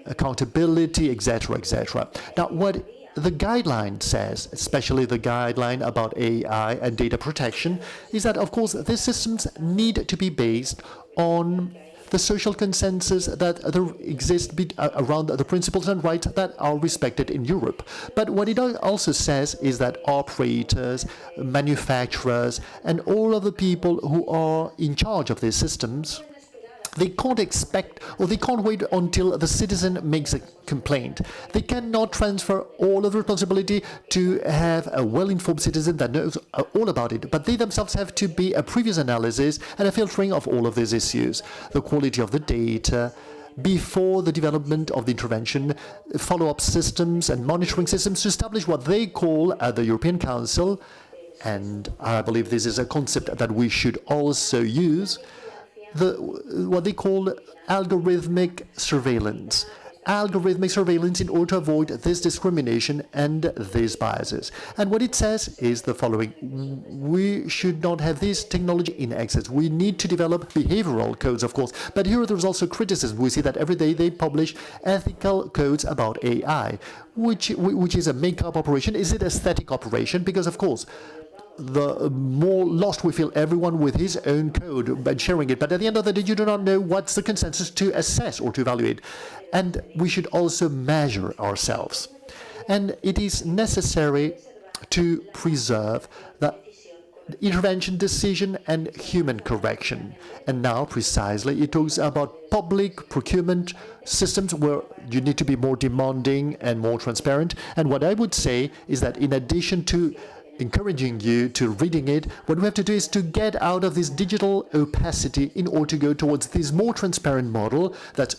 accountability, etc., etc. Now, what the guideline says, especially the guideline about AI and data protection, is that, of course, these systems need to be based on the social consensus that there exists around the principles and rights that are respected in Europe. But what it also says is that operators, manufacturers, and all of the people who are in charge of these systems, they can't expect, or they can't wait until the citizen makes a complaint. They cannot transfer all of the responsibility to have a well-informed citizen that knows all about it, but they themselves have to be a previous analysis and a filtering of all of these issues. The quality of the data, before the development of the intervention, follow-up systems and monitoring systems to establish what they call at the European Council, and I believe this is a concept that we should also use, what they call algorithmic surveillance. Algorithmic surveillance in order to avoid this discrimination and these biases. And what it says is the following: we should not have this technology in excess. We need to develop behavioral codes, of course, but here there's also criticism. We see that every day they publish ethical codes about AI, which is a make-up operation. Is it aesthetic operation? Because, of course, the more lost we feel, everyone with his own code and sharing it. But at the end of the day, you do not know what's the consensus to assess or to evaluate. And we should also measure ourselves. And it is necessary to preserve the intervention, decision, and human correction. And now, precisely, it talks about public procurement systems where you need to be more demanding and more transparent. And what I would say is that in addition to encouraging you to reading it, what we have to do is to get out of this digital opacity in order to go towards this more transparent model that's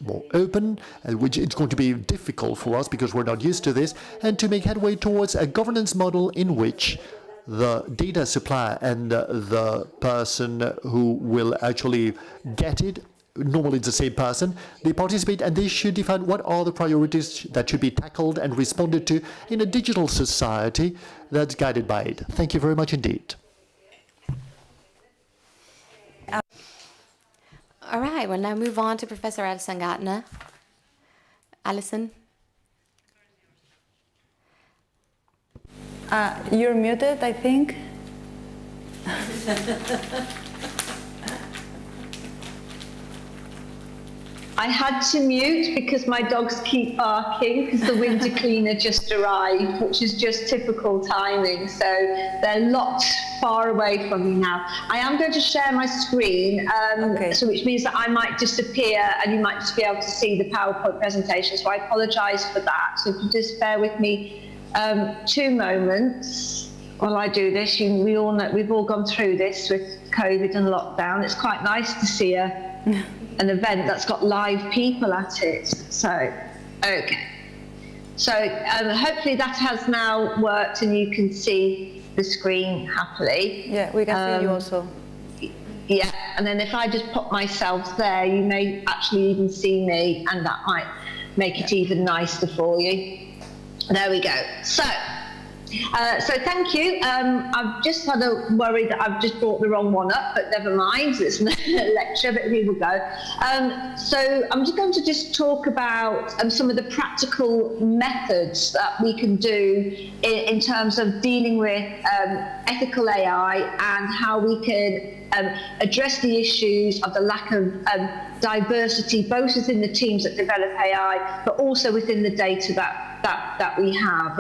more open, which it's going to be difficult for us because we're not used to this, and to make headway towards a governance model in which the data supplier and the person who will actually get it, normally it's the same person, they participate and they should define what are the priorities that should be tackled and responded to in a digital society that's guided by it. Thank you very much indeed. All right, we'll now move on to Professor Alison Gärtner. Alison? You're muted, I think. I had to mute because my dogs keep barking because the winter cleaner just arrived, which is just typical timing. So they're locked far away from me now. I am going to share my screen, so which means that I might disappear and you might just be able to see the PowerPoint presentation. So I apologise for that. So if you just bear with me 2 moments while I do this. We all know, we've all gone through this with COVID and lockdown. It's quite nice to see an event that's got live people at it. So, okay. So hopefully that has now worked and you can see the screen happily. Yeah, we can see you also. Yeah, and then if I just put myself there, you may actually even see me, and that might make it even nicer for you. There we go. So thank you. I've just had a worry that I've just brought the wrong one up, but never mind. It's a lecture, but here we go. So I'm just going to talk about some of the practical methods that we can do in terms of dealing with ethical AI and how we can address the issues of the lack of diversity, both within the teams that develop AI, but also within the data that we have.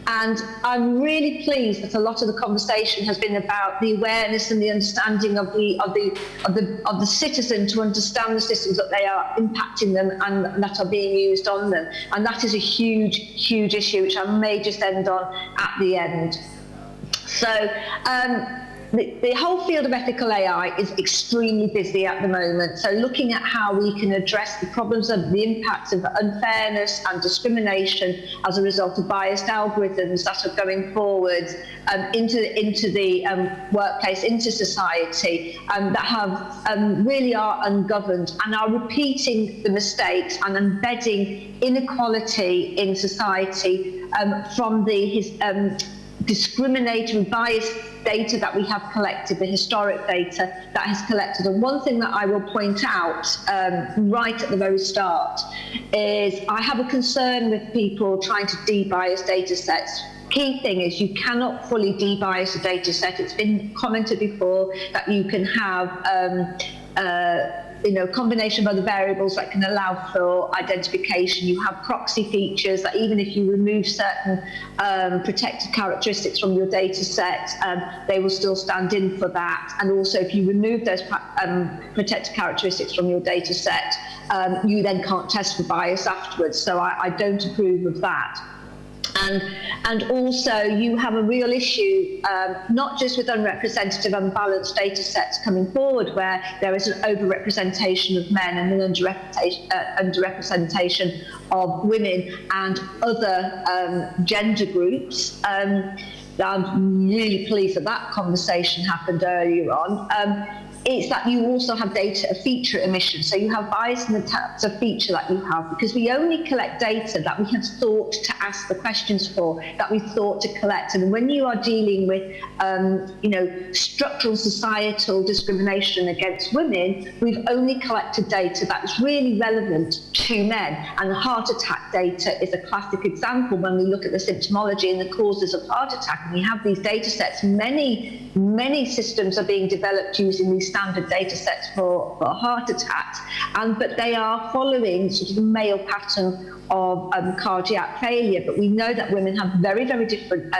And I'm really pleased that a lot of the conversation has been about the awareness and the understanding of the citizen to understand the systems that they are impacting them and that are being used on them. And that is a huge, huge issue, which I may just end on at the end. So the whole field of ethical AI is extremely busy at the moment. So looking at how we can address the problems of the impacts of unfairness and discrimination as a result of biased algorithms that are going forward into the workplace, into society, that have really are ungoverned and are repeating the mistakes and embedding inequality in society from the discriminatory biased data that we have collected, the historic data that has collected. And one thing that I will point out right at the very start is I have a concern with people trying to de-bias data sets. Key thing is you cannot fully de-bias a data set. It's been commented before that you can have combination of other variables that can allow for identification. You have proxy features that even if you remove certain protected characteristics from your data set, they will still stand in for that. And also if you remove those protected characteristics from your data set, you then can't test for bias afterwards. So I don't approve of that. And also you have a real issue, not just with unrepresentative, unbalanced data sets coming forward where there is an overrepresentation of men and an underrepresentation of women and other gender groups. I'm really pleased that conversation happened earlier on. it's that you also have data of feature emission. So you have bias in the types of feature that you have, because we only collect data that we have thought to ask the questions for, that we thought to collect. And when you are dealing with, structural societal discrimination against women, we've only collected data that's really relevant to men. And heart attack data is a classic example when we look at the symptomology and the causes of heart attack. And we have these data sets. Many systems are being developed using these standard data sets for heart attacks, but they are following sort of the male pattern of cardiac failure. But we know that women have very, very different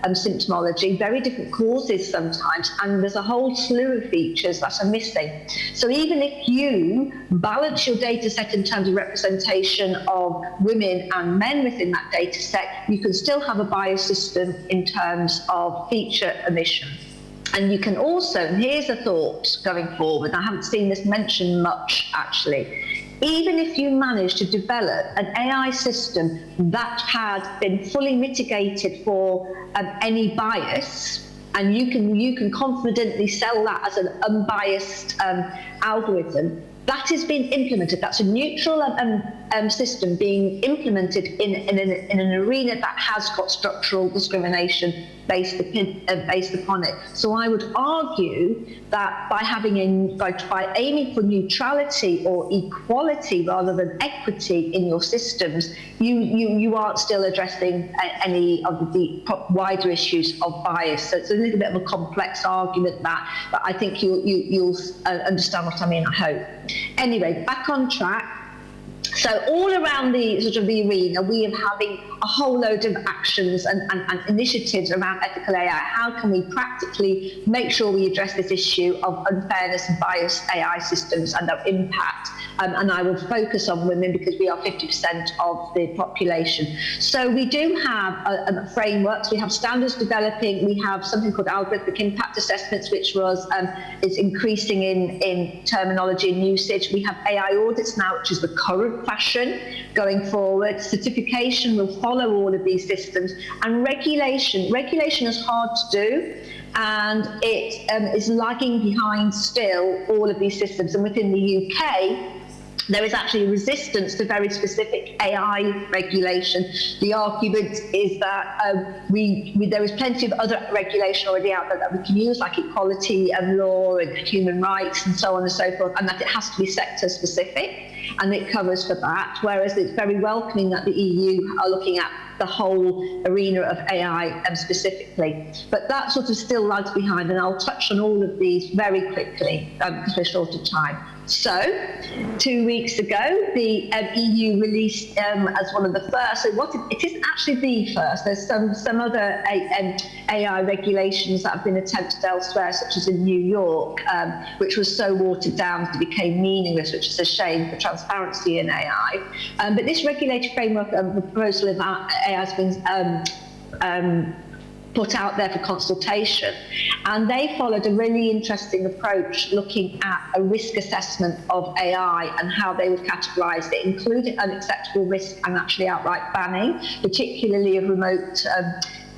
symptomology, very different causes sometimes, and there's a whole slew of features that are missing. So even if you balance your data set in terms of representation of women and men within that data set, you can still have a bias system in terms of feature emission. And you can also, and here's a thought going forward, I haven't seen this mentioned much actually, even if you manage to develop an AI system that had been fully mitigated for any bias, and you can confidently sell that as an unbiased algorithm, that has been implemented. That's a neutral system being implemented in an arena that has got structural discrimination based upon it. So I would argue that by aiming for neutrality or equality rather than equity in your systems, you aren't still addressing any of the wider issues of bias. So it's a little bit of a complex argument, but I think you'll understand what I mean, I hope. Anyway, back on track. So all around the sort of the arena, we are having a whole load of actions and initiatives around ethical AI. How can we practically make sure we address this issue of unfairness and biased AI systems and their impact? And I will focus on women because we are 50% of the population. So we do have frameworks. We have standards developing. We have something called algorithmic impact assessments, which is increasing in terminology and usage. We have AI audits now, which is the current fashion going forward. Certification will follow all of these systems, and regulation is hard to do, and it is lagging behind still all of these systems. And within the UK, there is actually a resistance to very specific AI regulation. The argument is that there is plenty of other regulation already out there that we can use, like equality and law and human rights and so on and so forth, and that it has to be sector specific, and it covers for that, whereas it's very welcoming that the EU are looking at the whole arena of AI specifically. But that sort of still lags behind, and I'll touch on all of these very quickly because we're short of time. So 2 weeks ago, the EU released as one of the first, it isn't actually the first, there's some other AI regulations that have been attempted elsewhere, such as in New York, which was so watered down that it became meaningless, which is a shame for transparency in AI. But this regulatory framework, the proposal of AI has been put out there for consultation, and they followed a really interesting approach looking at a risk assessment of AI and how they would categorise it, including unacceptable risk and actually outright banning, particularly of remote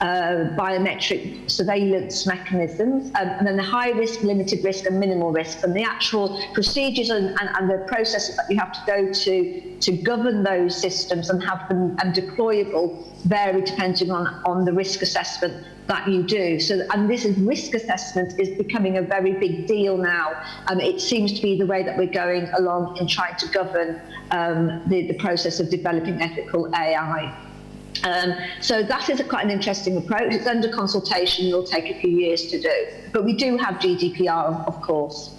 biometric surveillance mechanisms, and then the high risk, limited risk and minimal risk, and the actual procedures and the processes that you have to go to govern those systems and have them deployable vary depending on the risk assessment that you do. So, and this risk assessment is becoming a very big deal now. It seems to be the way that we're going along in trying to govern the process of developing ethical AI. So that is quite an interesting approach. It's under consultation. It will take a few years to do. But we do have GDPR, of course.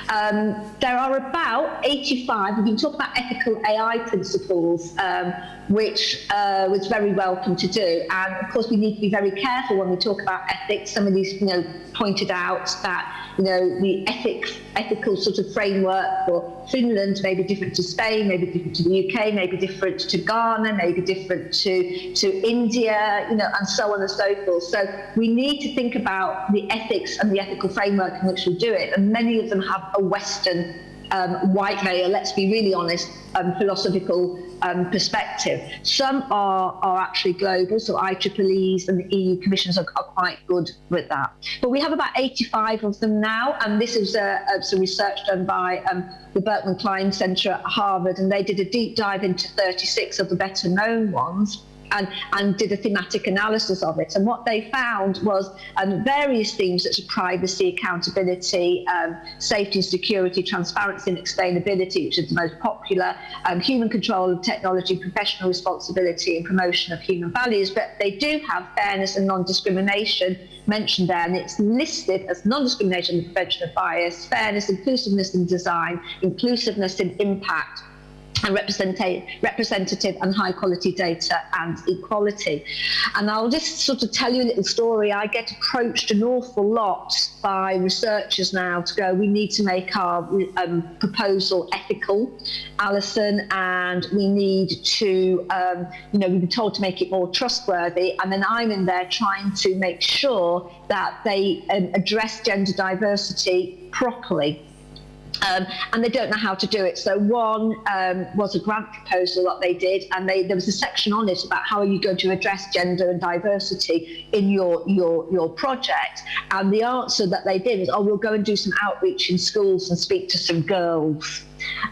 There are about 85, we've been talking about ethical AI principles, which was very welcome to do. And of course, we need to be very careful when we talk about ethics. Some of these, pointed out that, the ethical sort of framework for Finland may be different to Spain, maybe different to the UK, maybe different to Ghana, maybe different to India, and so on and so forth. So we need to think about the ethics and the ethical framework in which we do it. And many of them have a Western white male, let's be really honest, philosophical perspective. Some are actually global, so IEEEs and the EU commissions are quite good with that. But we have about 85 of them now, and this is some research done by the Berkman Klein Center at Harvard, and they did a deep dive into 36 of the better known ones. And did a thematic analysis of it. And what they found was various themes such as privacy, accountability, safety and security, transparency and explainability, which is the most popular, human control of technology, professional responsibility and promotion of human values. But they do have fairness and non-discrimination mentioned there, and it's listed as non-discrimination and prevention of bias, fairness, inclusiveness in design, inclusiveness in impact, and representative and high quality data and equality. And I'll just sort of tell you a little story. I get approached an awful lot by researchers now to go, we need to make our proposal ethical, Alison, and we need to, we've been told to make it more trustworthy. And then I'm in there trying to make sure that they address gender diversity properly. And they don't know how to do it. So one was a grant proposal that they did, and there was a section on it about how are you going to address gender and diversity in your project. And the answer that they did was, oh, we'll go and do some outreach in schools and speak to some girls.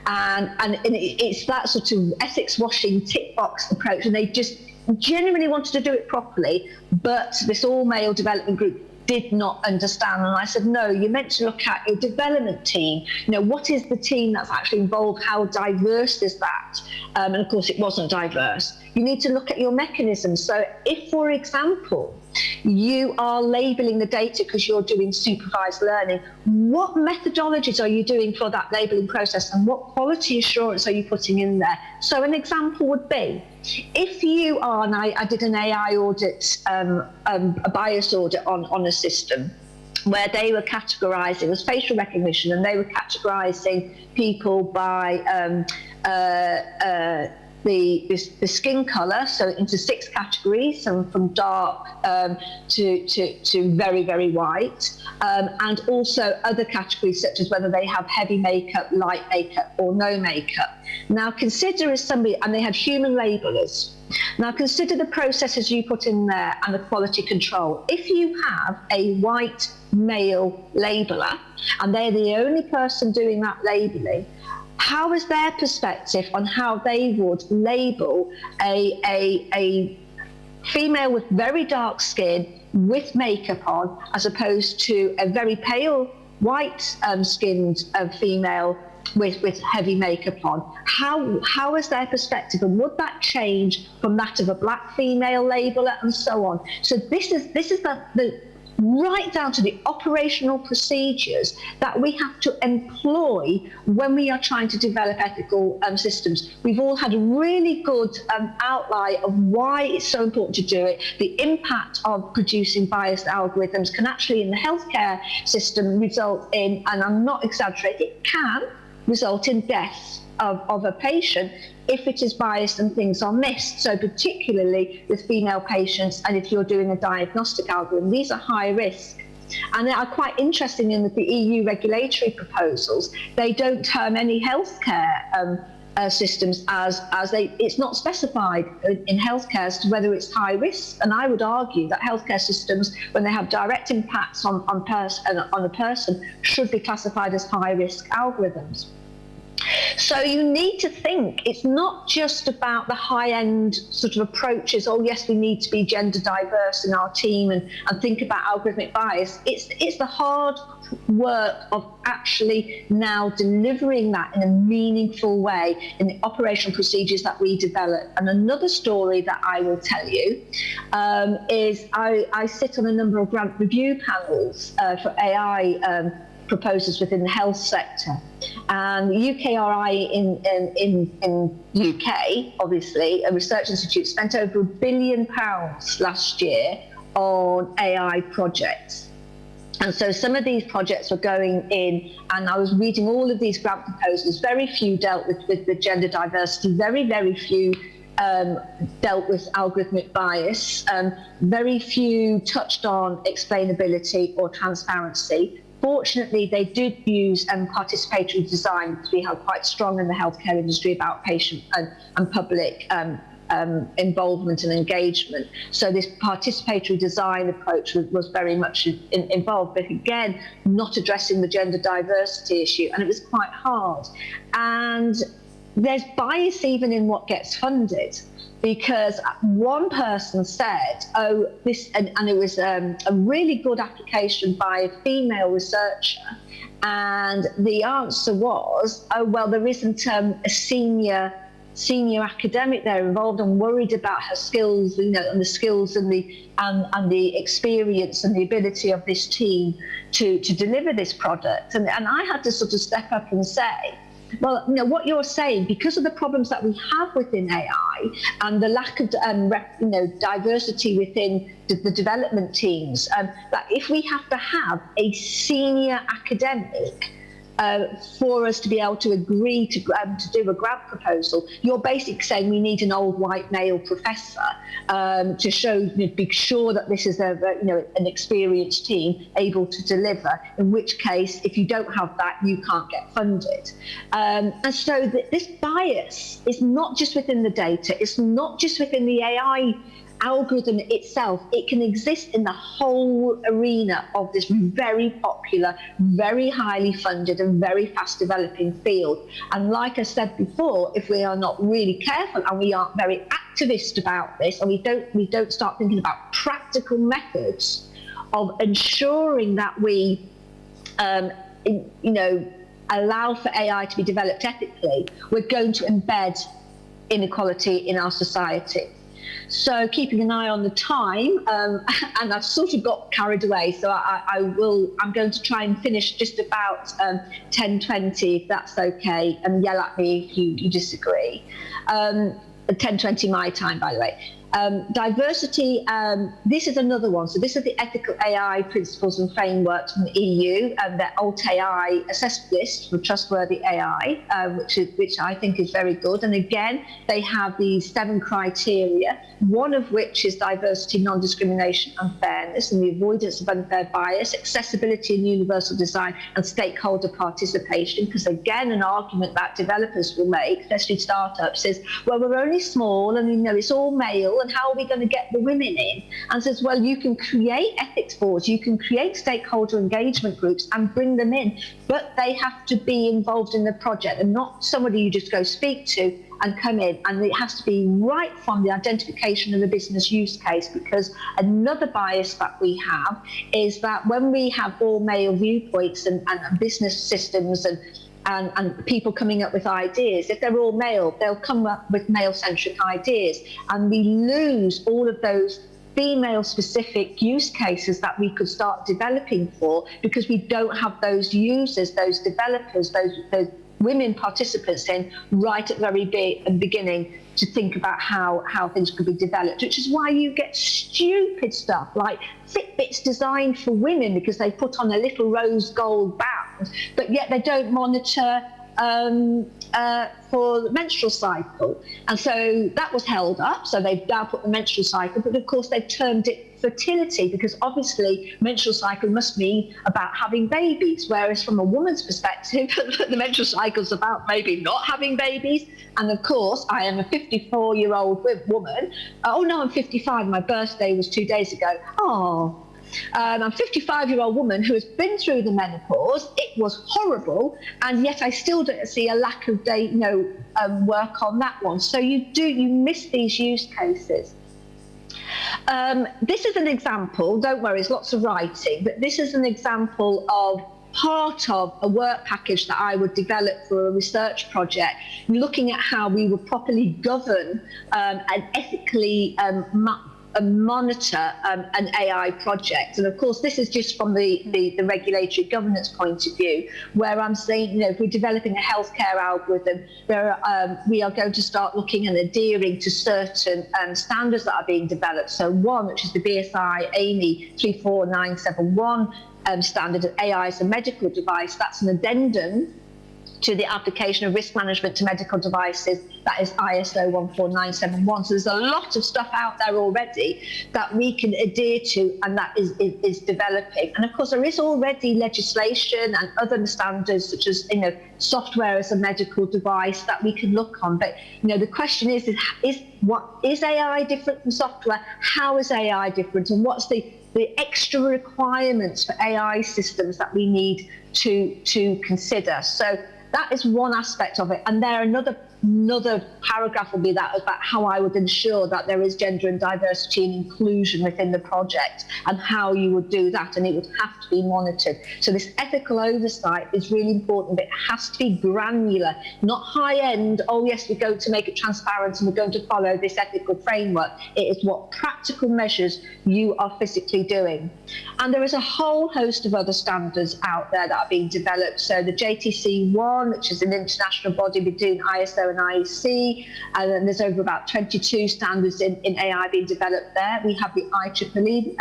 And it's that sort of ethics washing tick box approach, and they just genuinely wanted to do it properly, but this all male development group did not understand. And I said, no, you're meant to look at your development team. What is the team that's actually involved? How diverse is that? And of course, it wasn't diverse. You need to look at your mechanisms. So if, for example, you are labeling the data because you're doing supervised learning, what methodologies are you doing for that labeling process, and what quality assurance are you putting in there? So an example would be, if you are, and I did an AI audit, a bias audit on a system where they were categorizing, it was facial recognition, and they were categorizing people by the skin color, so into 6 categories, from dark to very, very white, and also other categories such as whether they have heavy makeup, light makeup, or no makeup. Now consider as somebody, and they had human labelers. Now consider the processes you put in there and the quality control. If you have a white male labeler, and they're the only person doing that labeling, how is their perspective on how they would label a female with very dark skin with makeup on, as opposed to a very pale white skinned female with heavy makeup on? How is their perspective, and would that change from that of a black female labeler, and so on? So this is the right down to the operational procedures that we have to employ when we are trying to develop ethical systems. We've all had a really good outline of why it's so important to do it. The impact of producing biased algorithms can actually, in the healthcare system, result in, and I'm not exaggerating, it can result in death of a patient if it is biased and things are missed. So particularly with female patients, and if you're doing a diagnostic algorithm, these are high risk. And they are quite interesting in that the EU regulatory proposals, they don't term any healthcare systems as it's not specified in healthcare as to whether it's high risk. And I would argue that healthcare systems, when they have direct impacts on a person, should be classified as high risk algorithms. So you need to think, it's not just about the high-end sort of approaches, oh yes, we need to be gender diverse in our team and think about algorithmic bias. It's the hard work of actually now delivering that in a meaningful way in the operational procedures that we develop. And another story that I will tell you is I sit on a number of grant review panels for AI proposals within the health sector, and the UKRI in UK, obviously a research institute, spent over £1 billion last year on AI projects. And so some of these projects were going in, and I was reading all of these grant proposals. Very few dealt with gender diversity, very few dealt with algorithmic bias, very few touched on explainability or transparency. Unfortunately, they did use participatory design, because we have quite strong in the healthcare industry about patient and public involvement and engagement. So this participatory design approach was very much involved, but again, not addressing the gender diversity issue, and it was quite hard. And there's bias even in what gets funded, because one person said, oh, this, and it was a really good application by a female researcher, and the answer was, oh, well, there isn't a senior academic there involved. I'm worried about her skills, you know, and the skills and the experience and the ability of this team to deliver this product. And I had to sort of step up and say, well, you know, what you're saying, because of the problems that we have within AI and the lack of diversity within the development teams, that if we have to have a senior academic for us to be able to agree to do a grant proposal, you're basically saying we need an old white male professor to be sure that this is an experienced team able to deliver, in which case, if you don't have that, you can't get funded. And so this bias is not just within the data, it's not just within the AI algorithm itself, it can exist in the whole arena of this very popular, very highly funded and very fast developing field. And like I said before, if we are not really careful and we aren't very activist about this, and we don't start thinking about practical methods of ensuring that we allow for AI to be developed ethically, we're going to embed inequality in our society. So keeping an eye on the time, and I've sort of got carried away, so I'm going to try and finish just about 10:20, if that's okay, and yell at me if you disagree. 10:20 my time, by the way. Diversity, this is another one. So this is the ethical AI principles and frameworks from the EU and the AltAI assessment list for trustworthy AI, which I think is very good. And again, they have these 7 criteria, one of which is diversity, non-discrimination and fairness, and the avoidance of unfair bias, accessibility and universal design, and stakeholder participation. Because again, an argument that developers will make, especially startups, is, well, we're only small and it's all male, and how are we going to get the women in? And says, well, you can create ethics boards, you can create stakeholder engagement groups and bring them in, but they have to be involved in the project and not somebody you just go speak to and come in. And it has to be right from the identification of the business use case, because another bias that we have is that when we have all male viewpoints and business systems and people coming up with ideas, if they're all male, they'll come up with male-centric ideas, and we lose all of those female-specific use cases that we could start developing for, because we don't have those users, those developers, those women participants in right at the very beginning to think about how things could be developed, which is why you get stupid stuff like Fitbits designed for women because they put on a little rose gold band, but yet they don't monitor for the menstrual cycle. And so that was held up. So they've now put the menstrual cycle, but of course they've termed it fertility, because obviously menstrual cycle must mean about having babies, whereas from a woman's perspective, the menstrual cycle is about maybe not having babies. And of course, I am a 54-year-old woman. Oh no, I'm 55. My birthday was 2 days ago. Oh. I'm a 55-year-old woman who has been through the menopause. It was horrible, and yet I still don't see a lack of work on that one. So you miss these use cases. This is an example. Don't worry, there's lots of writing, but this is an example of part of a work package that I would develop for a research project, looking at how we would properly govern and ethically monitor an AI project. And of course, this is just from the regulatory governance point of view, where I'm saying, if we're developing a healthcare algorithm, we are going to start looking and adhering to certain standards that are being developed. So one, which is the BSI AMI 34971 standard of AI as a medical device, that's an addendum to the application of risk management to medical devices, that is ISO 14971. So there's a lot of stuff out there already that we can adhere to, and that is developing. And of course, there is already legislation and other standards, such as software as a medical device, that we can look on. But the question is what is AI different from software? How is AI different, and what's the extra requirements for AI systems that we need to consider? So that is one aspect of it. And there another paragraph will be that about how I would ensure that there is gender and diversity and inclusion within the project, and how you would do that, and it would have to be monitored. So this ethical oversight is really important, but it has to be granular, not high end. Oh yes, we're going to make it transparent and we're going to follow this ethical framework. It is what practical measures you are physically doing. And there is a whole host of other standards out there that are being developed. So the JTC1, which is an international body between ISO and IEC, and then there's over about 22 standards in AI being developed there. We have the IEEE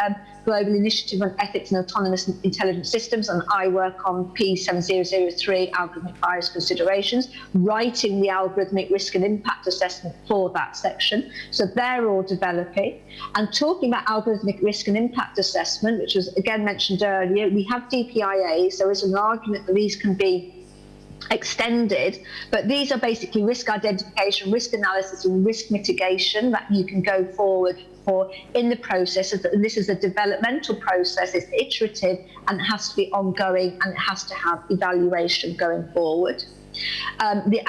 Global Initiative on Ethics and Autonomous Intelligent Systems, and I work on P7003, Algorithmic Bias Considerations, writing the algorithmic risk and impact assessment for that section. So they're all developing. And talking about algorithmic risk and impact assessment, which was again mentioned earlier, we have DPIAs. There is an argument that these can be extended, but these are basically risk identification, risk analysis, and risk mitigation that you can go forward for in the process. And this is a developmental process. It's iterative, and it has to be ongoing, and it has to have evaluation going forward. The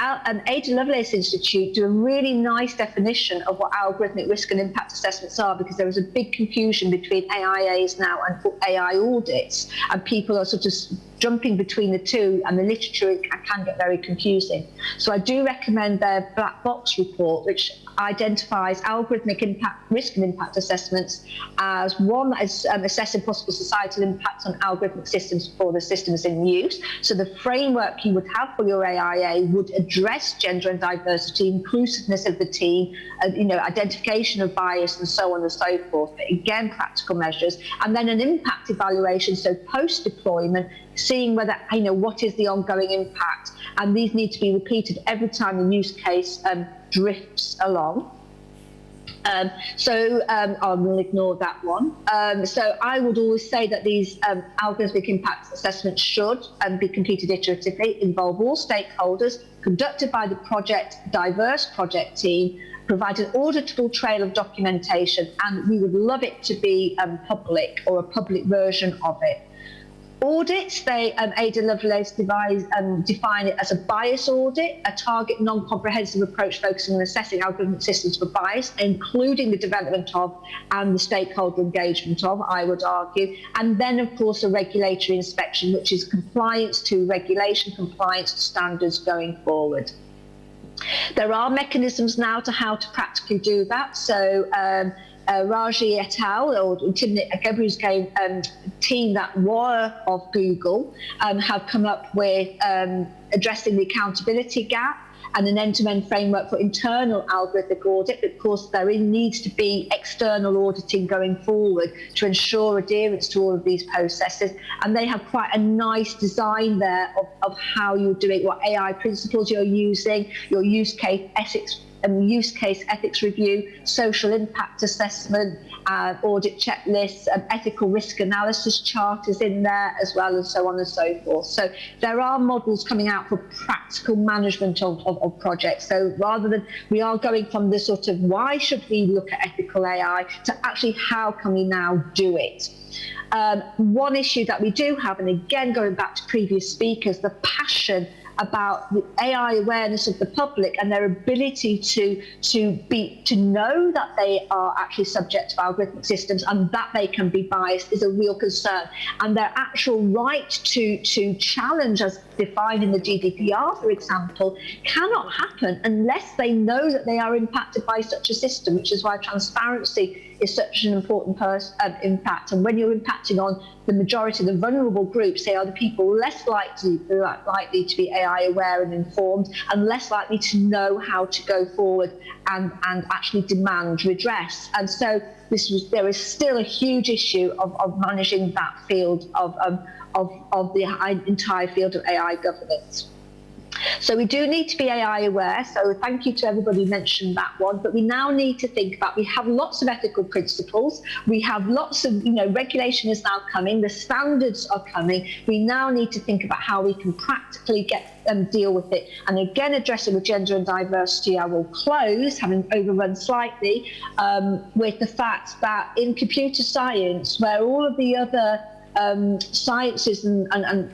Ada Lovelace Institute do a really nice definition of what algorithmic risk and impact assessments are, because there is a big confusion between AIAs now and AI audits, and people are sort of jumping between the two, and the literature can get very confusing. So I do recommend their black box report, which identifies algorithmic risk and impact assessments as one that is assessing possible societal impacts on algorithmic systems for the systems in use. So the framework you would have for your AIA would address gender and diversity, inclusiveness of the team, identification of bias, and so on and so forth. But again, practical measures, and then an impact evaluation. So post-deployment, seeing whether what is the ongoing impact, and these need to be repeated every time the use case drifts along. I will ignore that one. So I would always say that these algorithmic impact assessments should be completed iteratively, involve all stakeholders, conducted by the diverse project team, provide an auditable trail of documentation, and we would love it to be public, or a public version of it. Audits, Ada Lovelace define it as a bias audit, a target non-comprehensive approach focusing on assessing algorithmic systems for bias, including the development of and the stakeholder engagement of, I would argue. And then, of course, a regulatory inspection, which is compliance to regulation, compliance to standards going forward. There are mechanisms now to how to practically do that. So Raji et al., or Timnit Gebru's team that were of Google, have come up with addressing the accountability gap and an end-to-end framework for internal algorithmic audit. But of course, there needs to be external auditing going forward to ensure adherence to all of these processes. And they have quite a nice design there of how you're doing, what AI principles you're using, your use case ethics review, social impact assessment, audit checklists, ethical risk analysis chart is in there as well, and so on and so forth. So there are models coming out for practical management of projects. So rather than, we are going from the sort of why should we look at ethical AI to actually how can we now do it. One issue that we do have, and again going back to previous speakers, the passion about the AI awareness of the public and their ability to know that they are actually subject to algorithmic systems and that they can be biased is a real concern. And their actual right to challenge, as defined in the GDPR, for example, cannot happen unless they know that they are impacted by such a system, which is why transparency is such an important impact. And when you're impacting on the majority of the vulnerable groups, they are the people less likely to be AI aware and informed, and less likely to know how to go forward and actually demand redress. And so there is still a huge issue of managing that field of the entire field of AI governance. So we do need to be AI aware. So thank you to everybody who mentioned that one. But we now need to think about, we have lots of ethical principles. We have lots of, regulation is now coming. The standards are coming. We now need to think about how we can practically deal with it. And again, addressing with gender and diversity, I will close, having overrun slightly, with the fact that in computer science, where all of the other sciences and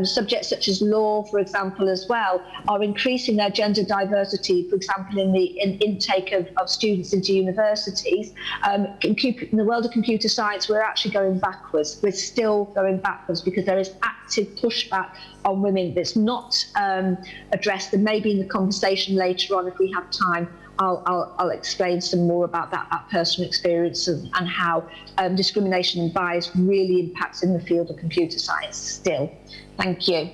subjects such as law, for example, as well, are increasing their gender diversity, for example, in the intake of students into universities. In the world of computer science, we're actually going backwards. We're still going backwards because there is active pushback on women that's not addressed, and maybe in the conversation later on, if we have time, I'll explain some more about that personal experience and how discrimination and bias really impacts in the field of computer science still. Thank you.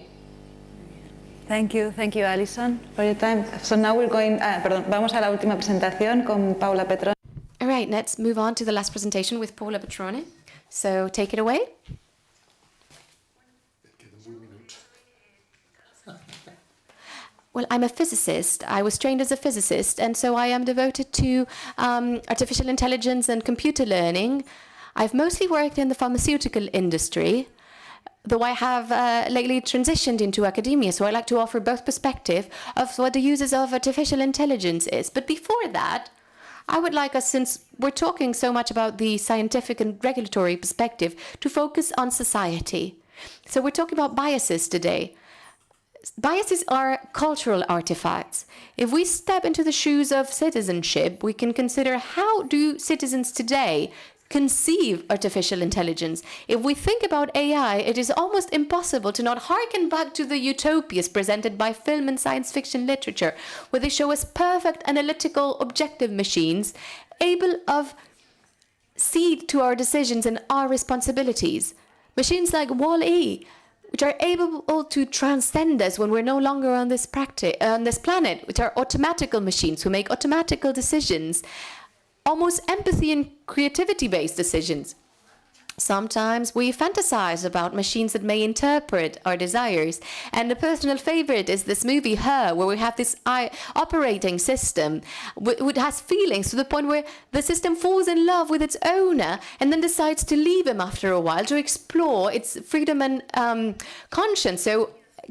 Thank you, Alison, for your time. So now we're going, vamos a la última presentación con Paula Petrone. All right, let's move on to the last presentation with Paula Petrone. So take it away. Well, I'm a physicist. I was trained as a physicist, and so I am devoted to artificial intelligence and computer learning. I've mostly worked in the pharmaceutical industry, though I have lately transitioned into academia, so I like to offer both perspective of what the uses of artificial intelligence is. But before that, I would like us, since we're talking so much about the scientific and regulatory perspective, to focus on society. So we're talking about biases today. Biases are cultural artifacts. If we step into the shoes of citizenship, we can consider how do citizens today conceive artificial intelligence. If we think about AI, it is almost impossible to not harken back to the utopias presented by film and science fiction literature, where they show us perfect analytical objective machines able of cede to our decisions and our responsibilities. Machines like WALL-E, which are able to transcend us when we're no longer on this planet, which are automatical machines who make automatical decisions, almost empathy and creativity-based decisions. Sometimes we fantasize about machines that may interpret our desires. And a personal favorite is this movie, Her, where we have this operating system which has feelings to the point where the system falls in love with its owner and then decides to leave him after a while to explore its freedom and conscience. So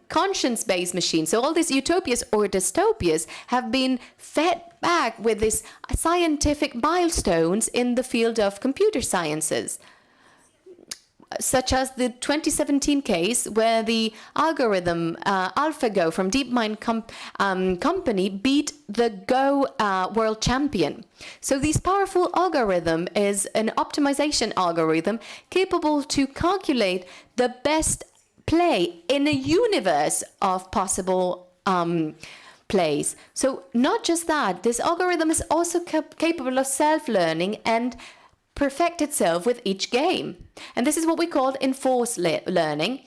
conscience-based machines. So all these utopias or dystopias have been fed back with these scientific milestones in the field of computer sciences, such as the 2017 case where the algorithm AlphaGo from DeepMind company beat the Go world champion. So this powerful algorithm is an optimization algorithm capable to calculate the best play in a universe of possible plays. So not just that, this algorithm is also capable of self-learning and perfect itself with each game. And this is what we call enforced learning.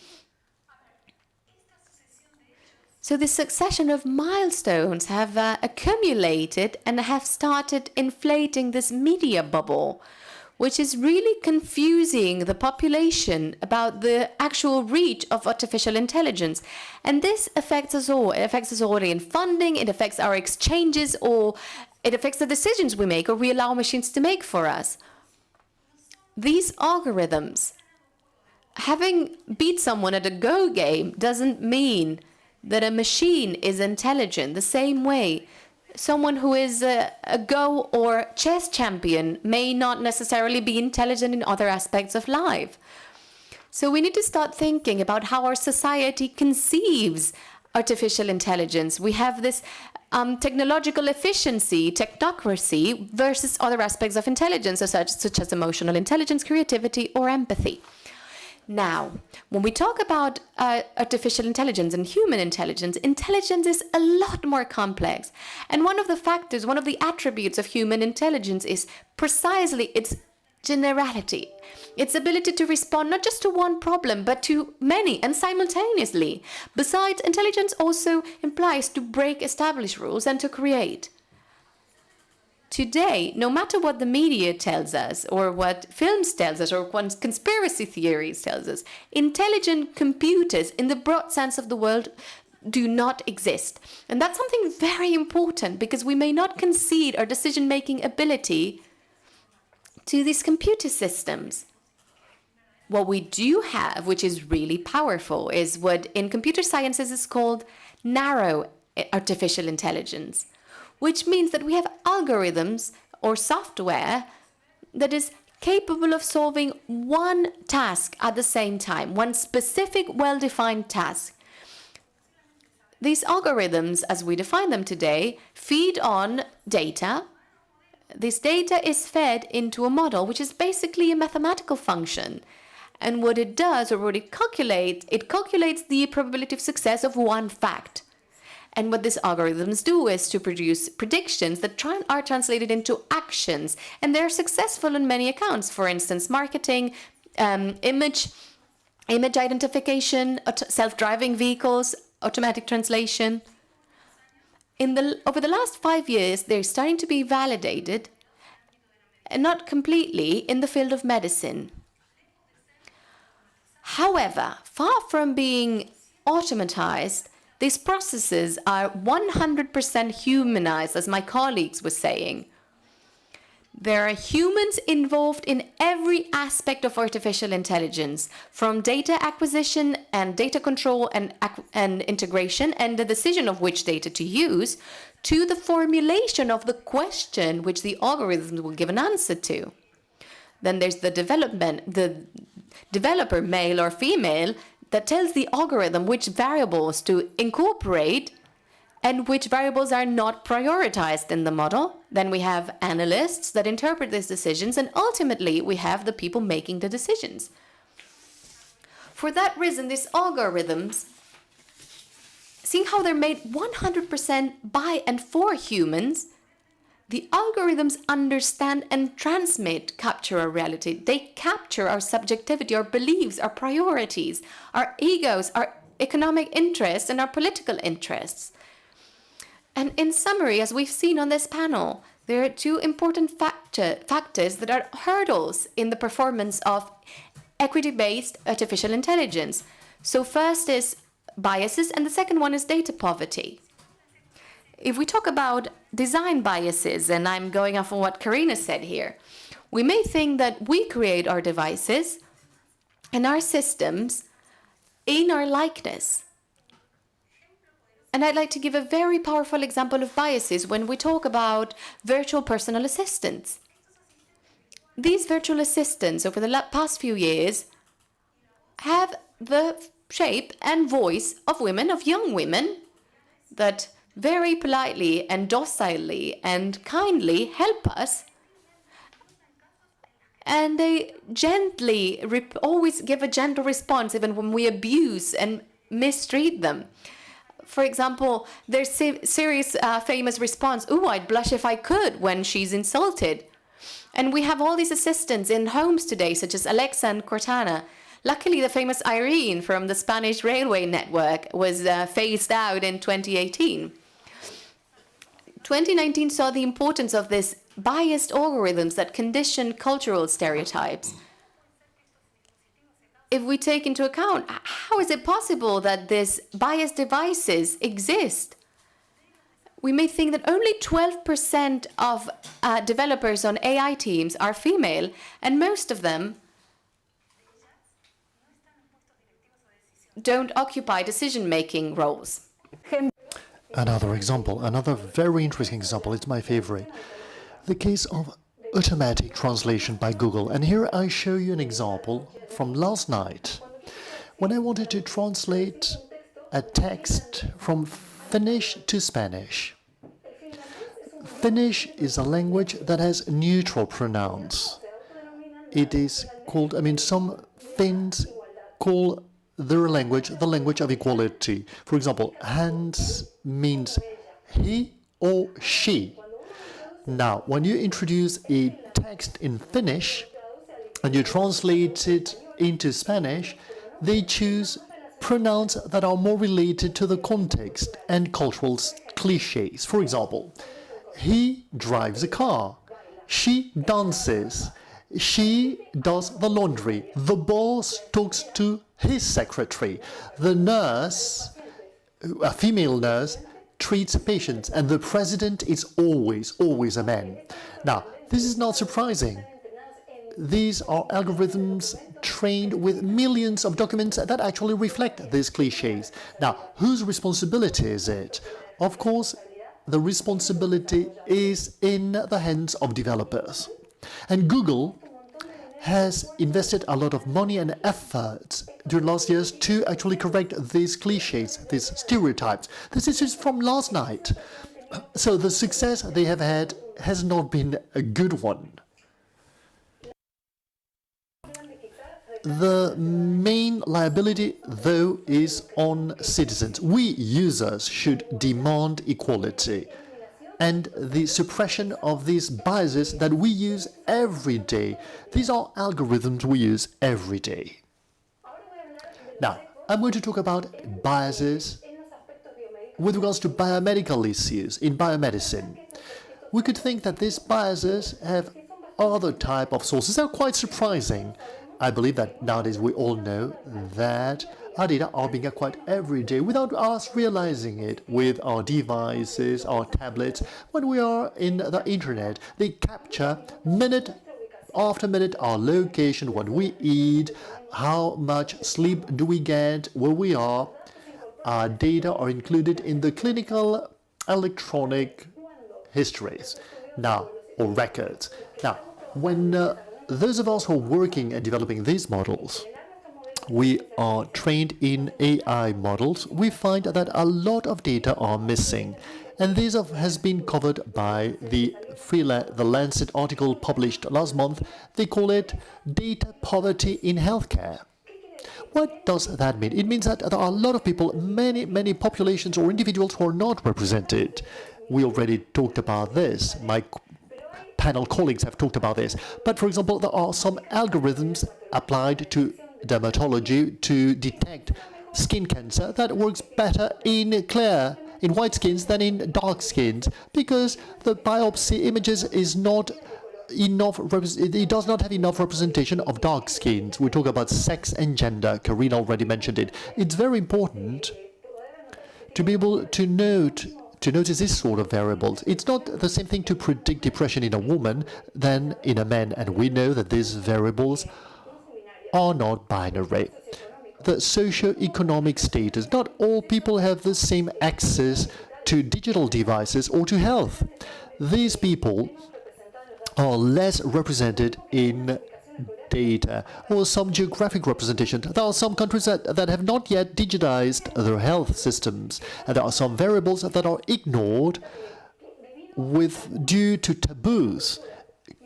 So this succession of milestones have accumulated and have started inflating this media bubble, which is really confusing the population about the actual reach of artificial intelligence. And this affects us all. It affects us all in funding, it affects our exchanges, or it affects the decisions we make or we allow machines to make for us. These algorithms, having beat someone at a Go game doesn't mean that a machine is intelligent. The same way, someone who is a Go or chess champion may not necessarily be intelligent in other aspects of life. So we need to start thinking about how our society conceives artificial intelligence. We have this technological efficiency, technocracy, versus other aspects of intelligence, such as emotional intelligence, creativity, or empathy. Now, when we talk about artificial intelligence and human intelligence, intelligence is a lot more complex. And one of the factors, one of the attributes of human intelligence is precisely its generality, its ability to respond not just to one problem, but to many and simultaneously. Besides, intelligence also implies to break established rules and to create. Today, no matter what the media tells us, or what films tells us, or what conspiracy theories tells us, intelligent computers, in the broad sense of the word, do not exist. And that's something very important because we may not concede our decision-making ability to these computer systems. What we do have, which is really powerful, is what in computer sciences is called narrow artificial intelligence, which means that we have algorithms or software that is capable of solving one task at the same time, one specific, well-defined task. These algorithms, as we define them today, feed on data. This data is fed into a model, which is basically a mathematical function. And what it does, or what it calculates the probability of success of one fact. And what these algorithms do is to produce predictions that are translated into actions. And they're successful in many accounts. For instance, marketing, image identification, self-driving vehicles, automatic translation. Over the last 5 years, they're starting to be validated, and not completely, in the field of medicine. However, far from being automatized, these processes are 100% humanized, as my colleagues were saying. There are humans involved in every aspect of artificial intelligence, from data acquisition and data control and integration and the decision of which data to use, to the formulation of the question which the algorithms will give an answer to. Then there's the developer, male or female, that tells the algorithm which variables to incorporate and which variables are not prioritized in the model. Then we have analysts that interpret these decisions, and ultimately we have the people making the decisions. For that reason, these algorithms, seeing how they're made 100% by and for humans, the algorithms understand and capture our reality. They capture our subjectivity, our beliefs, our priorities, our egos, our economic interests, and our political interests. And in summary, as we've seen on this panel, there are two important factors that are hurdles in the performance of equity-based artificial intelligence. So first is biases, and the second one is data poverty. If we talk about design biases, and I'm going off of what Karina said here, we may think that we create our devices and our systems in our likeness. And I'd like to give a very powerful example of biases when we talk about virtual personal assistants. These virtual assistants over the past few years have the shape and voice of women, of young women, that very politely and docilely and kindly help us. And they gently, always give a gentle response even when we abuse and mistreat them. For example, their serious famous response, "Ooh, I'd blush if I could," when she's insulted. And we have all these assistants in homes today, such as Alexa and Cortana. Luckily, the famous Irene from the Spanish railway network was phased out in 2018. 2019 saw the importance of these biased algorithms that condition cultural stereotypes. If we take into account, how is it possible that these biased devices exist? We may think that only 12% of developers on AI teams are female, and most of them don't occupy decision-making roles. Another example, another very interesting example, it's my favorite. The case of automatic translation by Google. And here I show you an example from last night, when I wanted to translate a text from Finnish to Spanish. Finnish is a language that has neutral pronouns. It is called, some Finns call their language the language of equality. For example, hands means he or she. Now, when you introduce a text in Finnish and you translate it into Spanish, they choose pronouns that are more related to the context and cultural cliches. For example, he drives a car, she dances, she does the laundry, the boss talks to his secretary, the nurse a female nurse treats patients, and the president is always a man. Now, this is not surprising. These are algorithms trained with millions of documents that actually reflect these cliches. Now, whose responsibility is it? Of course, the responsibility is in the hands of developers. And Google has invested a lot of money and effort during last years to actually correct these cliches, these stereotypes. This is just from last night. So the success they have had has not been a good one. The main liability, though, is on citizens. We users should demand equality and the suppression of these biases that we use every day. These are algorithms we use every day. Now, I'm going to talk about biases with regards to biomedical issues in biomedicine. We could think that these biases have other type of sources. They're quite surprising. I believe that nowadays we all know that our data are being acquired every day without us realizing it with our devices, our tablets. When we are in the internet, they capture minute after minute our location, what we eat, how much sleep do we get, where we are. Our data are included in the clinical electronic histories now, or records. Now, when those of us who are working and developing these models, we are trained in AI models, we find that a lot of data are missing. And this has been covered by the Lancet article published last month. They call it data poverty in healthcare. What does that mean? It means that there are a lot of people, many populations or individuals who are not represented. We already talked about this. My panel colleagues have talked about this. But for example, there are some algorithms applied to dermatology to detect skin cancer that works better in white skins than in dark skins, because the biopsy images is not enough, it does not have enough representation of dark skins. We talk about sex and gender. Karina already mentioned it. It's very important to be able to notice this sort of variables. It's not the same thing to predict depression in a woman than in a man, and we know that these variables are not binary. The socio-economic status, not all people have the same access to digital devices or to health. These people are less represented in data or some geographic representation. There are some countries that have not yet digitized their health systems, and there are some variables that are ignored due to taboos,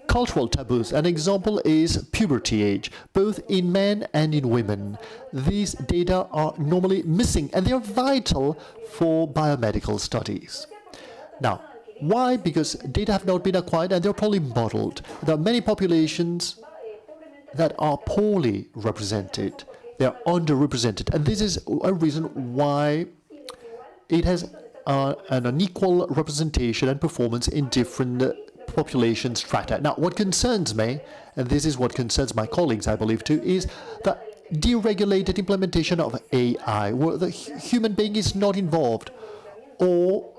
cultural taboos. An example is puberty age, both in men and in women. These data are normally missing, and they are vital for biomedical studies. Now, why? Because data have not been acquired and they're poorly modeled. There are many populations that are poorly represented. They are underrepresented. And this is a reason why it has an unequal representation and performance in different population strata. Now, what concerns me, and this is what concerns my colleagues, I believe, too, is the deregulated implementation of AI, where the human being is not involved, or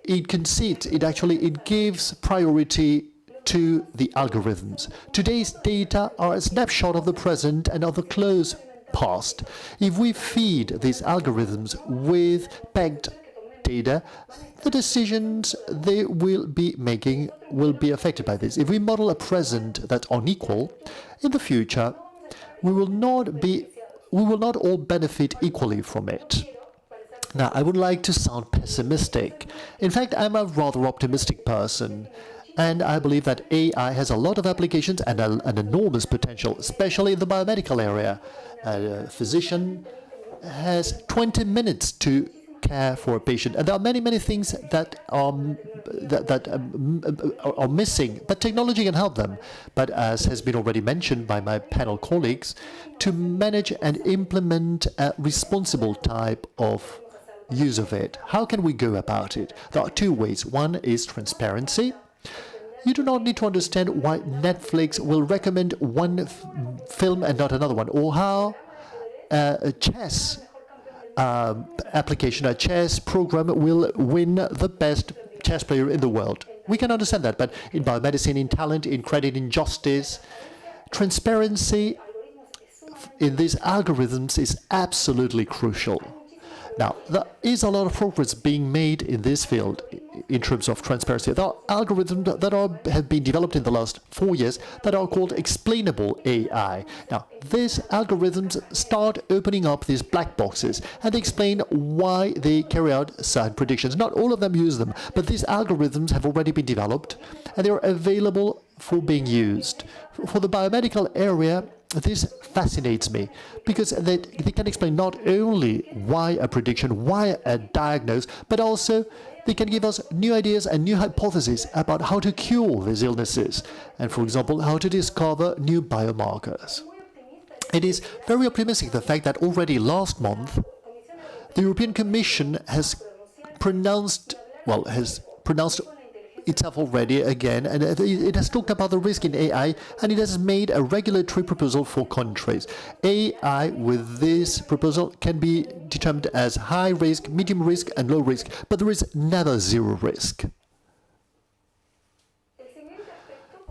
it concedes, it gives priority to the algorithms. Today's data are a snapshot of the present and of the close past. If we feed these algorithms with pegged data, the decisions they will be making will be affected by this. If we model a present that's unequal, in the future, we will not all benefit equally from it. Now, I would like to sound pessimistic. In fact, I'm a rather optimistic person, and I believe that AI has a lot of applications and an enormous potential, especially in the biomedical area. A physician has 20 minutes to care for a patient, and there are many things that are missing, but technology can help them. But as has been already mentioned by my panel colleagues, to manage and implement a responsible type of use of it, how can we go about it? There are two ways. One is transparency. You do not need to understand why Netflix will recommend one film and not another one, or how chess application, a chess program, will win the best chess player in the world. We can understand that, but in biomedicine, in talent, in credit, in justice, transparency in these algorithms is absolutely crucial. Now, there is a lot of progress being made in this field in terms of transparency. There are algorithms that have been developed in the last 4 years that are called explainable AI. Now, these algorithms start opening up these black boxes, and they explain why they carry out certain predictions. Not all of them use them, but these algorithms have already been developed, and they are available for being used. For the biomedical area, this fascinates me because they can explain not only why a prediction, why a diagnosis, but also they can give us new ideas and new hypotheses about how to cure these illnesses and, for example, how to discover new biomarkers. It is very optimistic the fact that already last month the European Commission has pronounced itself already again, and it has talked about the risk in AI, and it has made a regulatory proposal for countries. AI with this proposal can be determined as high risk, medium risk, and low risk, but there is never zero risk.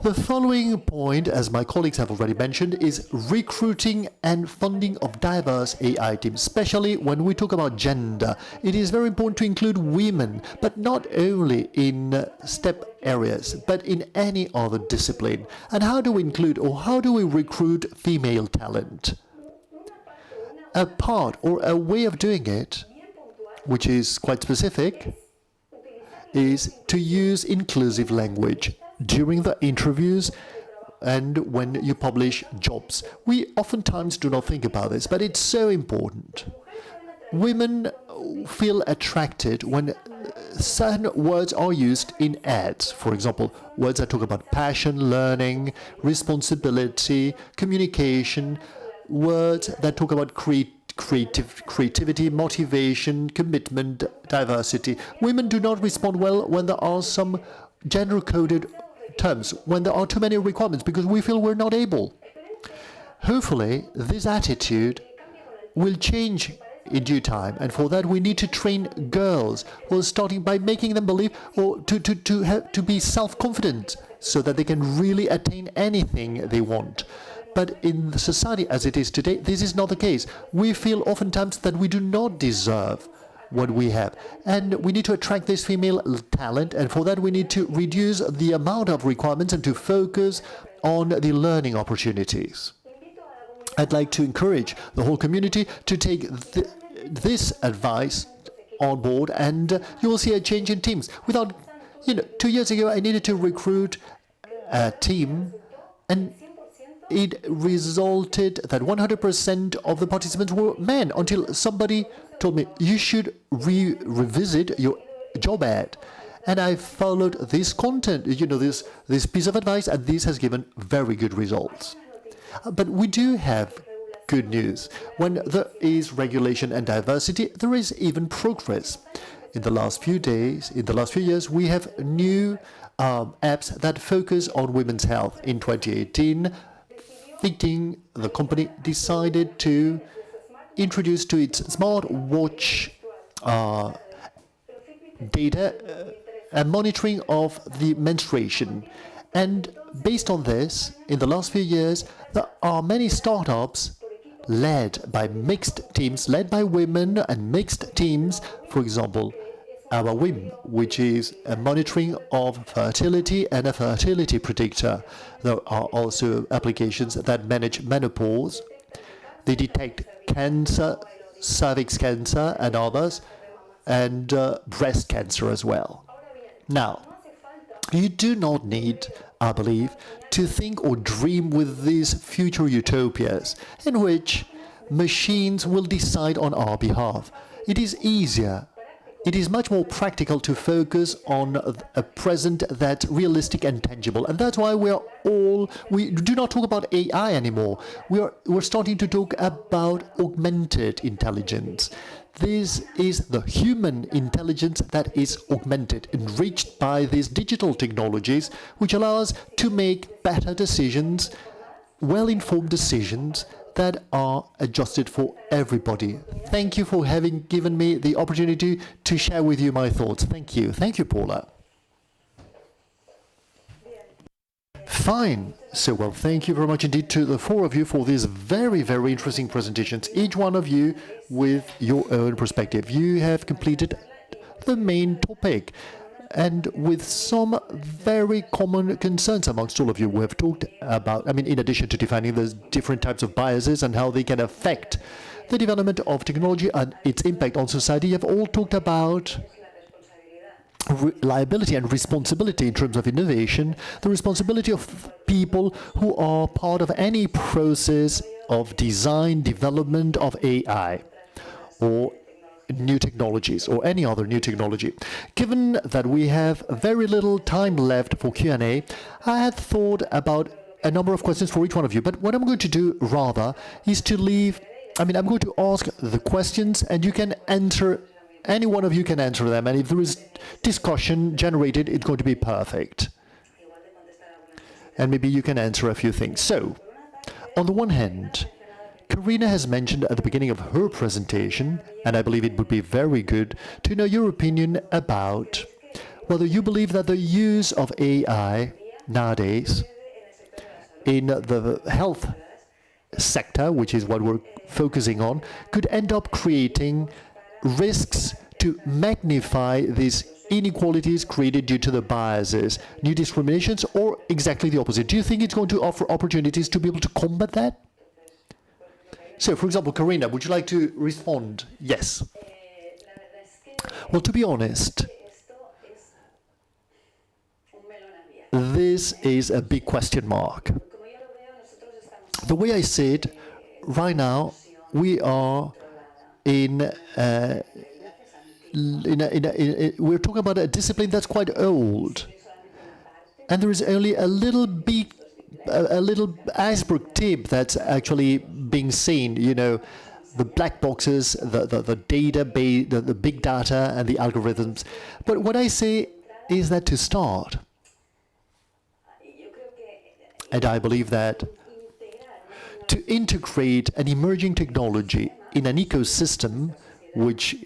The following point, as my colleagues have already mentioned, is recruiting and funding of diverse AI teams, especially when we talk about gender. It is very important to include women, but not only in STEP areas, but in any other discipline. And how do we include or how do we recruit female talent? A part or a way of doing it, which is quite specific, is to use inclusive language during the interviews and when you publish jobs. We oftentimes do not think about this, but it's so important. Women feel attracted when certain words are used in ads. For example, words that talk about passion, learning, responsibility, communication, words that talk about creativity, motivation, commitment, diversity. Women do not respond well when there are some gender-coded terms, when there are too many requirements, because we feel we're not able. Hopefully, this attitude will change in due time, and for that we need to train girls, well, starting by making them believe or to be self-confident so that they can really attain anything they want. But in the society as it is today, this is not the case. We feel oftentimes that we do not deserve what we have, and we need to attract this female talent, and for that we need to reduce the amount of requirements and to focus on the learning opportunities. I'd like to encourage the whole community to take this advice on board, and you will see a change in teams. 2 years ago I needed to recruit a team, and it resulted that 100% of the participants were men, until somebody told me, you should revisit your job ad. And I followed this content, this piece of advice, and this has given very good results. But we do have good news. When there is regulation and diversity, there is even progress. In the last few years, we have new apps that focus on women's health. In 2018, Fitting, the company, decided to introduce to its smartwatch data a monitoring of the menstruation. And based on this, in the last few years, there are many startups led by mixed teams, led by women and mixed teams. For example, our WIM, which is a monitoring of fertility and a fertility predictor. There are also applications that manage menopause. They detect cancer, cervix cancer and others, and breast cancer as well. Now, you do not need, I believe, to think or dream with these future utopias in which machines will decide on our behalf. It is easier. It is much more practical to focus on a present that's realistic and tangible. And that's why we do not talk about AI anymore. We're starting to talk about augmented intelligence. This is the human intelligence that is augmented, enriched by these digital technologies, which allow us to make better decisions, well-informed decisions, that are adjusted for everybody. Thank you for having given me the opportunity to share with you my thoughts. Thank you. Thank you, Paula. Fine. So, well, thank you very much indeed to the four of you for these very, very interesting presentations, each one of you with your own perspective. You have completed the main topic, and with some very common concerns amongst all of you. We have talked about, in addition to defining the different types of biases and how they can affect the development of technology and its impact on society, you have all talked about liability and responsibility in terms of innovation, the responsibility of people who are part of any process of design, development of AI, or new technologies, or any other new technology. Given that we have very little time left for Q&A, I had thought about a number of questions for each one of you, but what I'm going to do rather is to leave, I'm going to ask the questions and you can answer, any one of you can answer them, and if there is discussion generated, it's going to be perfect. And maybe you can answer a few things. So, on the one hand, Karina has mentioned at the beginning of her presentation, and I believe it would be very good to know your opinion about whether you believe that the use of AI nowadays in the health sector, which is what we're focusing on, could end up creating risks to magnify these inequalities created due to the biases, new discriminations, or exactly the opposite. Do you think it's going to offer opportunities to be able to combat that? So, for example, Karina, would you like to respond? Yes. Well, to be honest, this is a big question mark. The way I see it, right now, we are we're talking about a discipline that's quite old. And there is only a little iceberg tip that's actually being seen, the black boxes, the database, the big data and the algorithms. But what I say is that to start, and I believe that to integrate an emerging technology in an ecosystem, which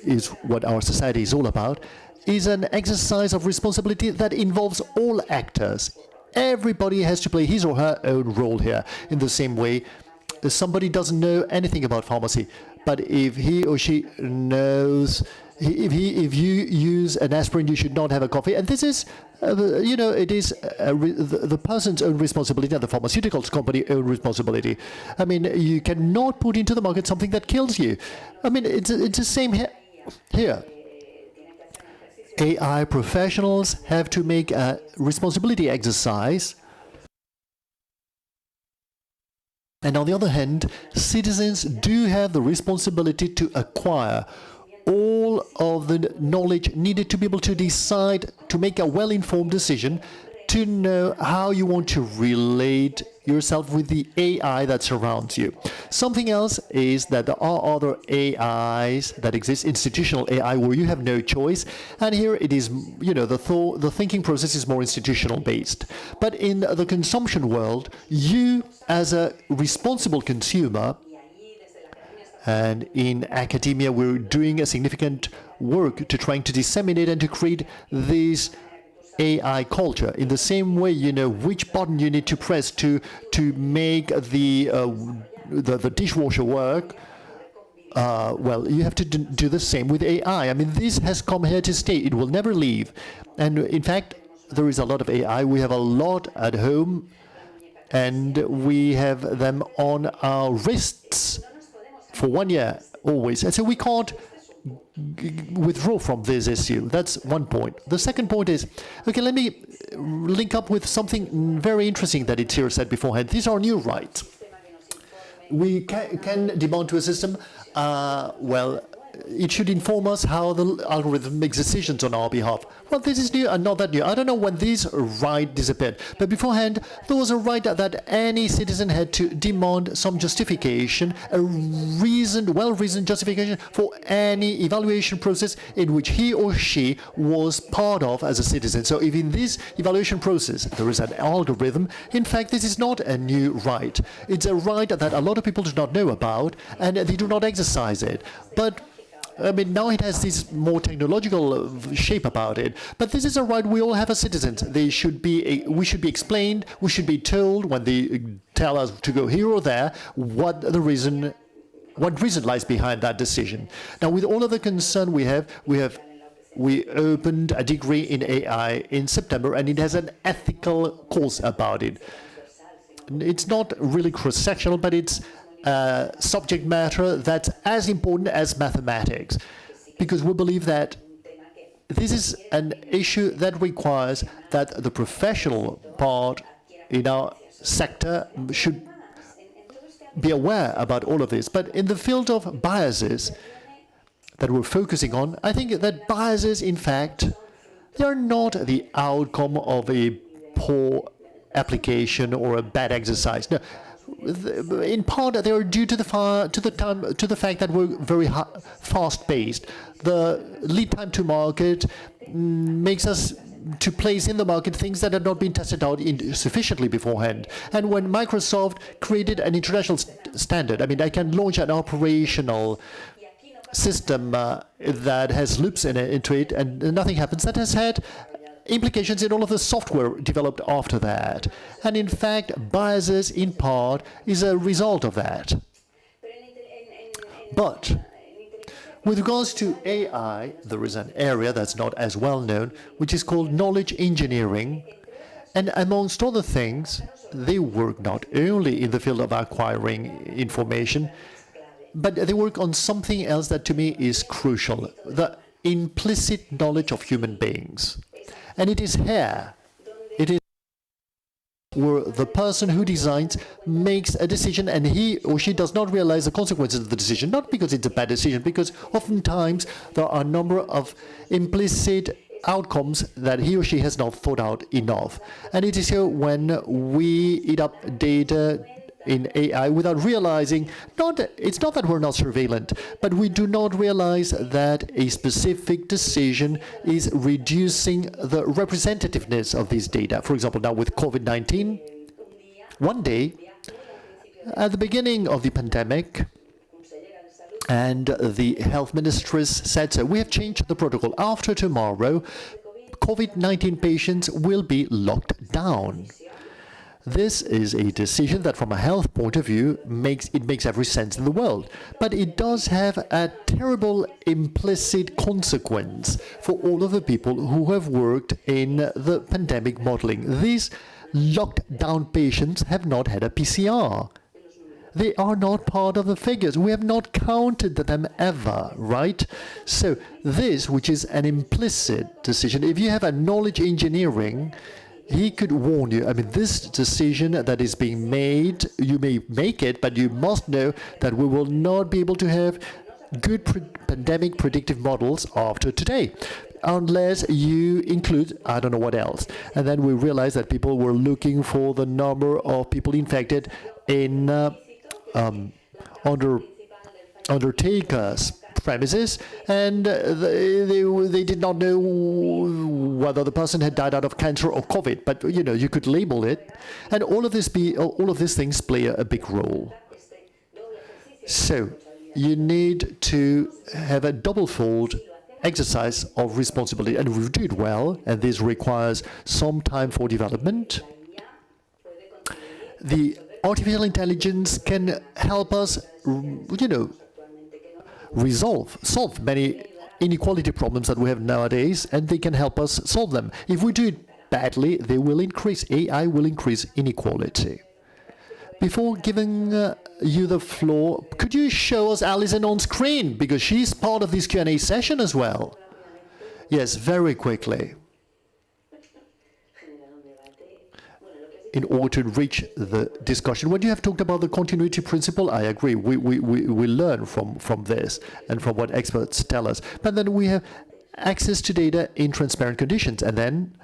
is what our society is all about, is an exercise of responsibility that involves all actors. Everybody has to play his or her own role here. In the same way, somebody doesn't know anything about pharmacy, but if he or she knows, if you use an aspirin, you should not have a coffee. And this is, it is the person's own responsibility and the pharmaceuticals company's own responsibility. You cannot put into the market something that kills you. It's the same here. AI professionals have to make a responsibility exercise. And on the other hand, citizens do have the responsibility to acquire all of the knowledge needed to be able to decide, to make a well-informed decision, to know how you want to relate yourself with the AI that surrounds you. Something else is that there are other AIs that exist, institutional AI, where you have no choice. And here it is, the thinking process is more institutional based. But in the consumption world, you as a responsible consumer, and in academia, we're doing a significant work to trying to disseminate and to create this AI culture. In the same way, which button you need to press to make the dishwasher work. Well, you have to do the same with AI. This has come here to stay. It will never leave. And in fact, there is a lot of AI. We have a lot at home, and we have them on our wrists for 1 year, always. And so we can't withdraw from this issue. That's one point. The second point is, okay, let me link up with something very interesting that Itziar said beforehand. These are new rights. We can demand to a system, it should inform us how the algorithm makes decisions on our behalf. Well, this is new and not that new. I don't know when this right disappeared, but beforehand, there was a right that any citizen had to demand some justification, a reasoned, well-reasoned justification for any evaluation process in which he or she was part of as a citizen. So if in this evaluation process there is an algorithm, in fact, this is not a new right. It's a right that a lot of people do not know about, and they do not exercise it. But I mean, now it has this more technological shape about it. But this is a right we all have as citizens. We should be explained, we should be told when they tell us to go here or there what reason lies behind that decision. Now, with all of the concern we opened a degree in AI in September, and it has an ethical course about it. It's not really cross-sectional, but it's subject matter that's as important as mathematics, because we believe that this is an issue that requires that the professional part in our sector should be aware about all of this. But in the field of biases that we're focusing on, I think that biases, in fact, they are not the outcome of a poor application or a bad exercise. No. In part, they are due to the fact that we're very fast-paced. The lead time to market makes us to place in the market things that had not been tested out sufficiently beforehand. And when Microsoft created an international standard, I mean, I can launch an operational system that has loops into it, and nothing happens. That has had implications in all of the software developed after that. And in fact, biases, in part, is a result of that. But with regards to AI, there is an area that's not as well known, which is called knowledge engineering. And amongst other things, they work not only in the field of acquiring information, but they work on something else that to me is crucial, the implicit knowledge of human beings. And it is here, it is where the person who designs makes a decision and he or she does not realize the consequences of the decision, not because it's a bad decision, because oftentimes there are a number of implicit outcomes that he or she has not thought out enough. And it is here when we eat up data in AI without realizing, it's not that we're not surveillant, but we do not realize that a specific decision is reducing the representativeness of these data. For example, now with COVID-19, one day, at the beginning of the pandemic, and the health ministress said so, we have changed the protocol. After tomorrow, COVID-19 patients will be locked down. This is a decision that from a health point of view makes every sense in the world. But it does have a terrible implicit consequence for all of the people who have worked in the pandemic modeling. These locked down patients have not had a PCR. They are not part of the figures. We have not counted them ever, right? So this, which is an implicit decision, if you have a knowledge engineering, he could warn you. I mean, this decision that is being made, you may make it, but you must know that we will not be able to have good pandemic predictive models after today, unless you include, I don't know what else. And then we realized that people were looking for the number of people infected in undertakers' premises, and they did not know whether the person had died out of cancer or COVID, but you could label it, and all of these things play a big role. So you need to have a double-fold exercise of responsibility, and we do it well, and this requires some time for development. The artificial intelligence can help us, solve many inequality problems that we have nowadays, and they can help us solve them. If we do it badly, they will increase. AI will increase inequality. Before giving you the floor, could you show us Alison on screen, because she's part of this Q&A session as well? Yes, very quickly. in order to reach the discussion. When you have talked about the continuity principle, I agree. We learn from this and from what experts tell us. But then we have access to data in transparent conditions. And then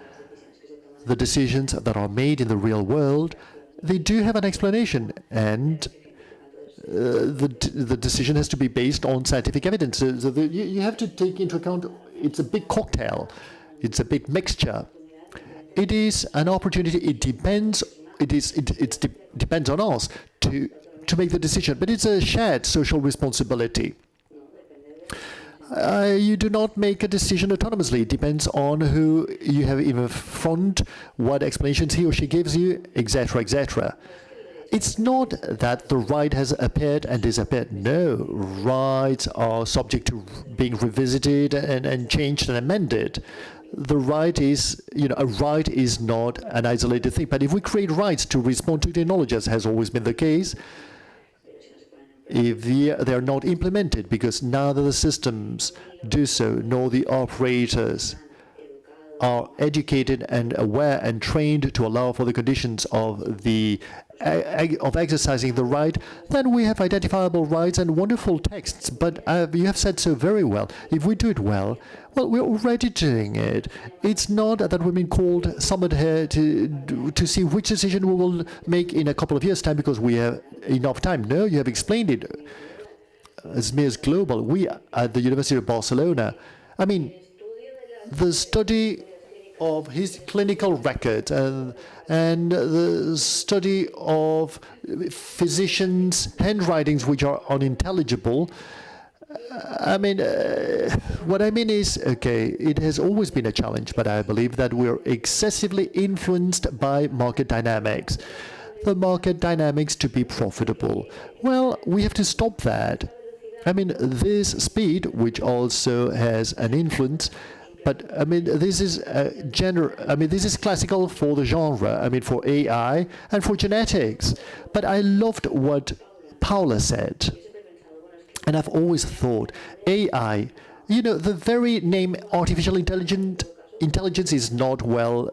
the decisions that are made in the real world, they do have an explanation. And the decision has to be based on scientific evidence. So you have to take into account it's a big cocktail. It's a big mixture. It is an opportunity. It depends. It depends on us to make the decision. But it's a shared social responsibility. You do not make a decision autonomously. It depends on who you have in front, what explanations he or she gives you, etc., etc. It's not that the right has appeared and disappeared. No, rights are subject to being revisited and changed and amended. The right is, a right is not an isolated thing. But if we create rights to respond to technology, as has always been the case, if they are not implemented, because neither the systems do so, nor the operators are educated and aware and trained to allow for the conditions of exercising the right, then we have identifiable rights and wonderful texts. But you have said so very well. If we do it well, we're already doing it. It's not that we've been called summoned here to see which decision we will make in a couple of years' time because we have enough time. No, you have explained it. As Global, we at the University of Barcelona, the study of his clinical record and the study of physicians' handwritings which are unintelligible. What I mean is, okay, it has always been a challenge, but I believe that we're excessively influenced by market dynamics. The market dynamics to be profitable. Well, we have to stop that. This speed, which also has an influence, but this is this is classical for the genre. For AI and for genetics. But I loved what Paula said, and I've always thought AI. The very name artificial intelligence is not well.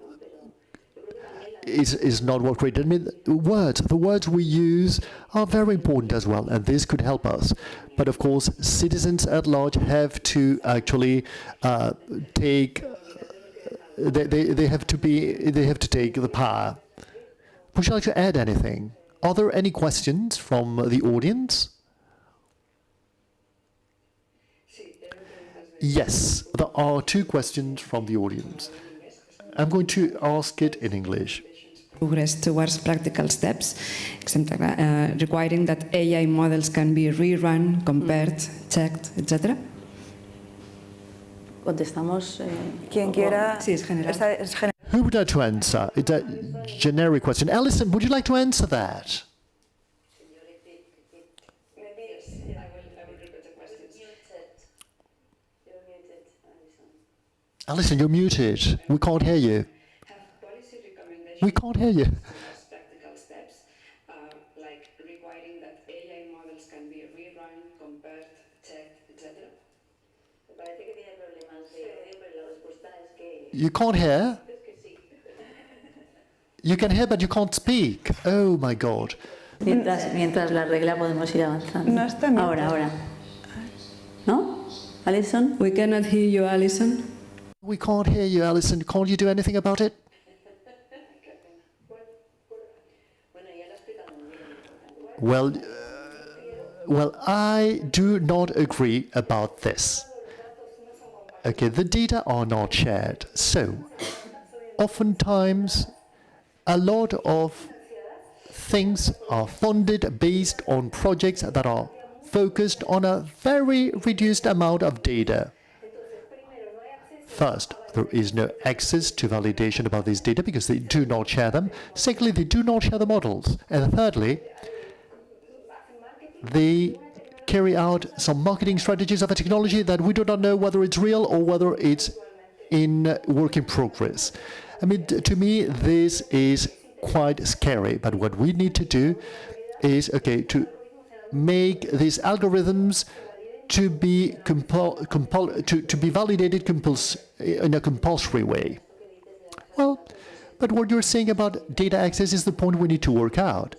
Is not well created. The words we use are very important as well, and this could help us. But of course, citizens at large have to actually take. They have to take the power. Would you like to add anything? Are there any questions from the audience? Yes, there are two questions from the audience. I'm going to ask it in English. Progress towards practical steps, requiring that AI models can be rerun, compared, checked, etc. Contestamos. Quien quiera. Sí, es general. Who would like to answer? It's a generic question. Alison, would you like to answer that? Alison, you're muted. We can't hear you. We can't hear you. Practical steps, like requiring that AI models can be rerun, compared, checked, etc. You can't hear? You can hear, but you can't speak. Oh my God. Mientras la regla podemos ir avanzando. No está bien. Ahora. ¿No? Alison? We cannot hear you, Alison. We can't hear you, Alison. Can't you do anything about it? Well, I do not agree about this. Okay, the data are not shared. So, oftentimes, a lot of things are funded based on projects that are focused on a very reduced amount of data. First, there is no access to validation about these data because they do not share them. Secondly, they do not share the models. And thirdly, they carry out some marketing strategies of a technology that we do not know whether it's real or whether it's in work in progress. To me, this is quite scary. But what we need to do is, to make these algorithms to be validated in a compulsory way. Well, But what you're saying about data access is the point we need to work out.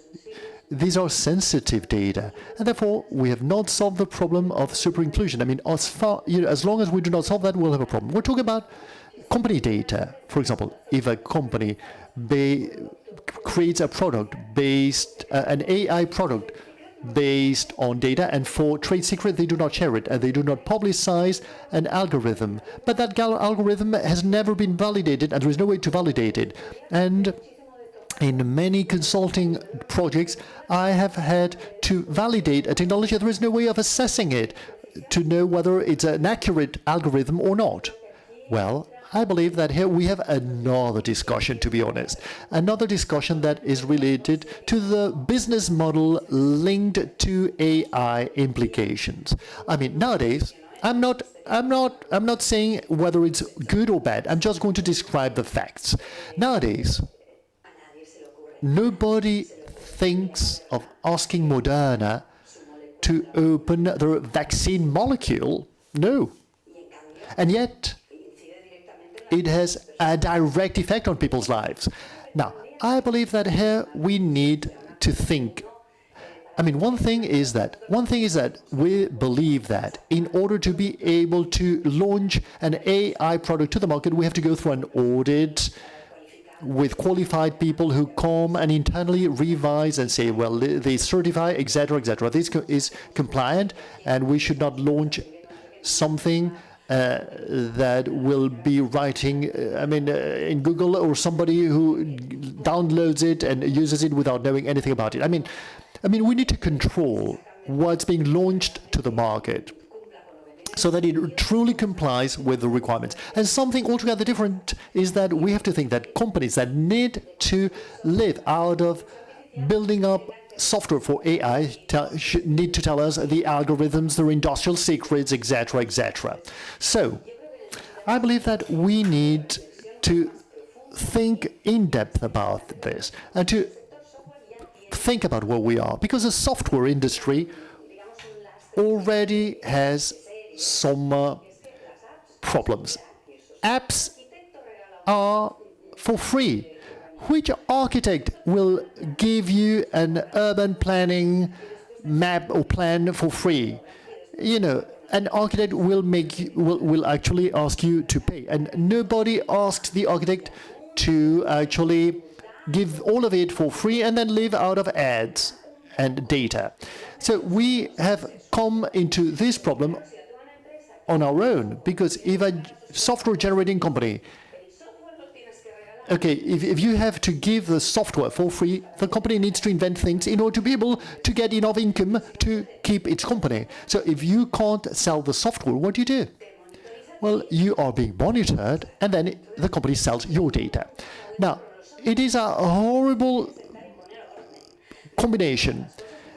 These are sensitive data, and therefore we have not solved the problem of super inclusion. I mean, as long as we do not solve that, we'll have a problem. We're talking about company data. For example, if a company creates a product an AI product based on data, and for trade secret they do not share it, and they do not publicize an algorithm. But that algorithm has never been validated, and there is no way to validate it. And in many consulting projects, I have had to validate a technology. There is no way of assessing it to know whether it's an accurate algorithm or not. Well, I believe that here we have another discussion, to be honest. Another discussion that is related to the business model linked to AI implications. I mean, nowadays, I'm not saying whether it's good or bad. I'm just going to describe the facts. Nowadays, nobody thinks of asking Moderna to open their vaccine molecule. No. And yet, it has a direct effect on people's lives. Now, I believe that here we need to think. I mean, one thing is that we believe that in order to be able to launch an AI product to the market, we have to go through an audit with qualified people who come and internally revise and say, well, they certify, etc., etc. This is compliant, and we should not launch something that will be writing, in Google, or somebody who downloads it and uses it without knowing anything about it. I mean, we need to control what's being launched to the market so that it truly complies with the requirements. And something altogether different is that we have to think that companies that need to live out of building up software for AI need to tell us the algorithms, their industrial secrets, etc., etc. So, I believe that we need to think in depth about this and to think about where we are, because the software industry already has some problems. Apps are for free. Which architect will give you an urban planning map or plan for free? You know, an architect will actually ask you to pay, and nobody asks the architect to actually give all of it for free and then live out of ads and data. So we have come into this problem on our own, because if a software generating company, okay, if you have to give the software for free, the company needs to invent things in order to be able to get enough income to keep its company. So if you can't sell the software, what do? Well, you are being monitored, and then the company sells your data. Now, it is a horrible combination,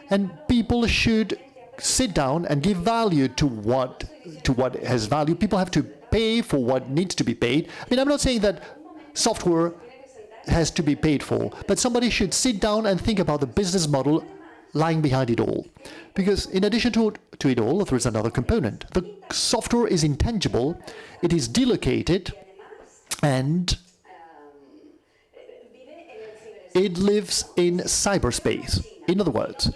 and people should sit down and give value to what has value. People have to pay for what needs to be paid. I mean, I'm not saying that software has to be paid for, but somebody should sit down and think about the business model lying behind it all. Because in addition to it all, there is another component. The software is intangible, it is delocated, and it lives in cyberspace. In other words,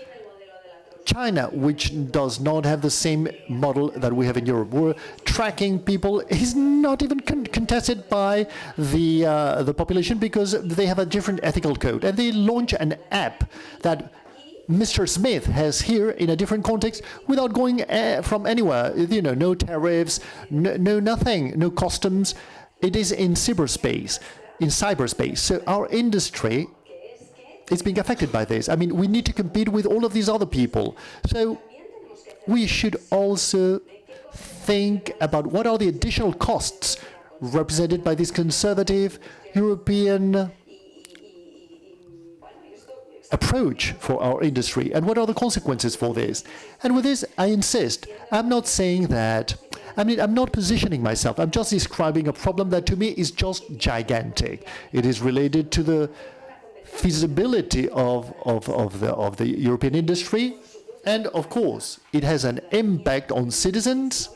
China, which does not have the same model that we have in Europe, where tracking people is not even contested by the population, because they have a different ethical code, and they launch an app that Mr. Smith has here in a different context without going from anywhere. You know, no tariffs, no nothing, no customs. It is in cyberspace. So our industry is being affected by this. I mean, we need to compete with all of these other people. So we should also think about what are the additional costs represented by this conservative European approach for our industry, and what are the consequences for this. And with this, I insist, I'm not saying that, I'm not positioning myself, I'm just describing a problem that to me is just gigantic. It is related to the feasibility of the European industry, and of course it has an impact on citizens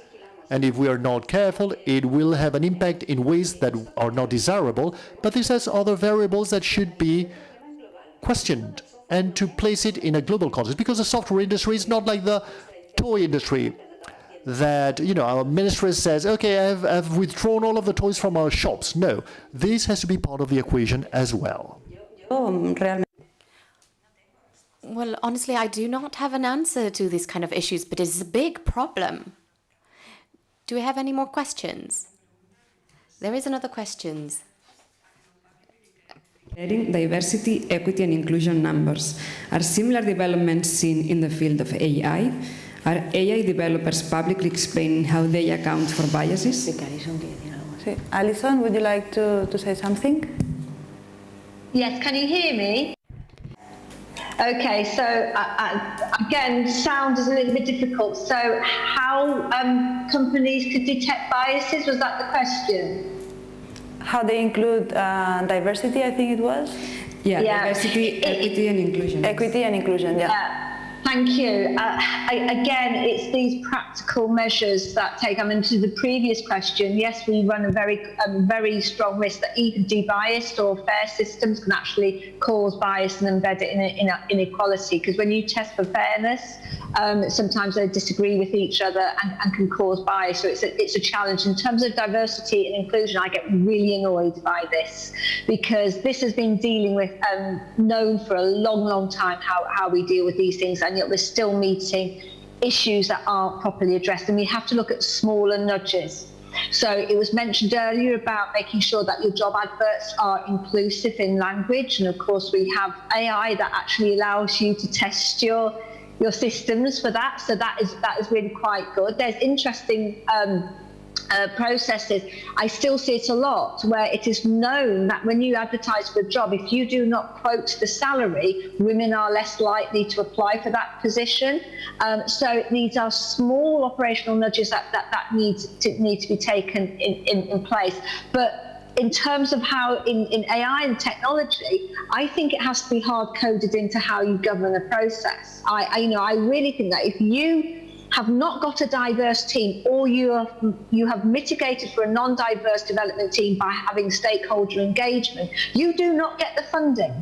And if we are not careful, it will have an impact in ways that are not desirable, but this has other variables that should be questioned and to place it in a global context, because the software industry is not like the toy industry that, our ministry says, okay, I've withdrawn all of the toys from our shops. No, this has to be part of the equation as well. Well, honestly, I do not have an answer to these kind of issues, but it's a big problem. Do we have any more questions? There is another question. Diversity, equity, and inclusion numbers. Are similar developments seen in the field of AI? Are AI developers publicly explaining how they account for biases? Alison, would you like to say something? Yes, can you hear me? Okay, so again, sound is a little bit difficult. So how companies could detect biases, was that the question? How they include diversity, I think it was? Yeah, diversity, equity, and inclusion. Equity and inclusion, yeah. Thank you. Again, it's these practical measures that take, to the previous question, yes, we run a very strong risk that even de-biased or fair systems can actually cause bias and embed it in inequality, because when you test for fairness, sometimes they disagree with each other and can cause bias, so it's a challenge. In terms of diversity and inclusion, I get really annoyed by this, because this has been dealing with, known for a long time how we deal with these things, and yet we're still meeting issues that aren't properly addressed, and we have to look at smaller nudges. So it was mentioned earlier about making sure that your job adverts are inclusive in language, and of course we have AI that actually allows you to test your systems for that, so that is really quite good. There's interesting processes. I still see it a lot where it is known that when you advertise for a job, if you do not quote the salary, women are less likely to apply for that position. So these are small operational nudges that need to be taken in place. But in terms of how in AI and technology, I think it has to be hard coded into how you govern a process. I really think that if you have not got a diverse team, or you have mitigated for a non-diverse development team by having stakeholder engagement, you do not get the funding.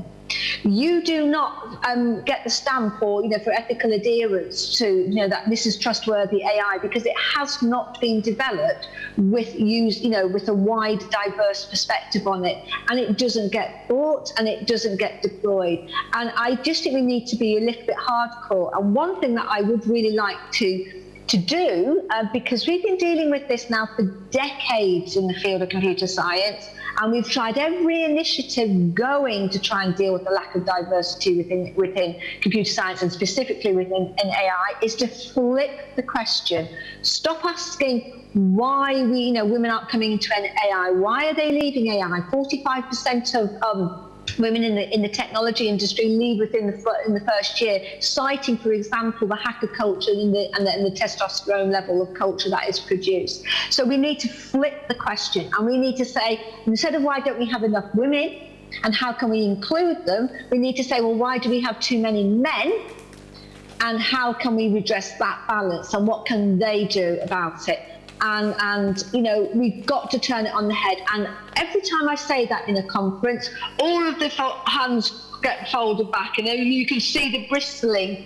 You do not get the stamp or for ethical adherence to that this is trustworthy AI, because it has not been developed with with a wide diverse perspective on it, and it doesn't get bought and it doesn't get deployed. And I just think we need to be a little bit hardcore. And one thing that I would really like to do, because we've been dealing with this now for decades in the field of computer science, and we've tried every initiative going to try and deal with the lack of diversity within computer science, and specifically within AI, is to flip the question. Stop asking why women aren't coming into AI. Why are they leaving AI? 45% of women in the technology industry leave in the first year, citing, for example, the hacker culture and the testosterone level of culture that is produced. So we need to flip the question, and we need to say, instead of why don't we have enough women and how can we include them, we need to say, well, why do we have too many men, and how can we redress that balance, and what can they do about it? And we've got to turn it on the head. And every time I say that in a conference, all of the hands get folded back, and you can see the bristling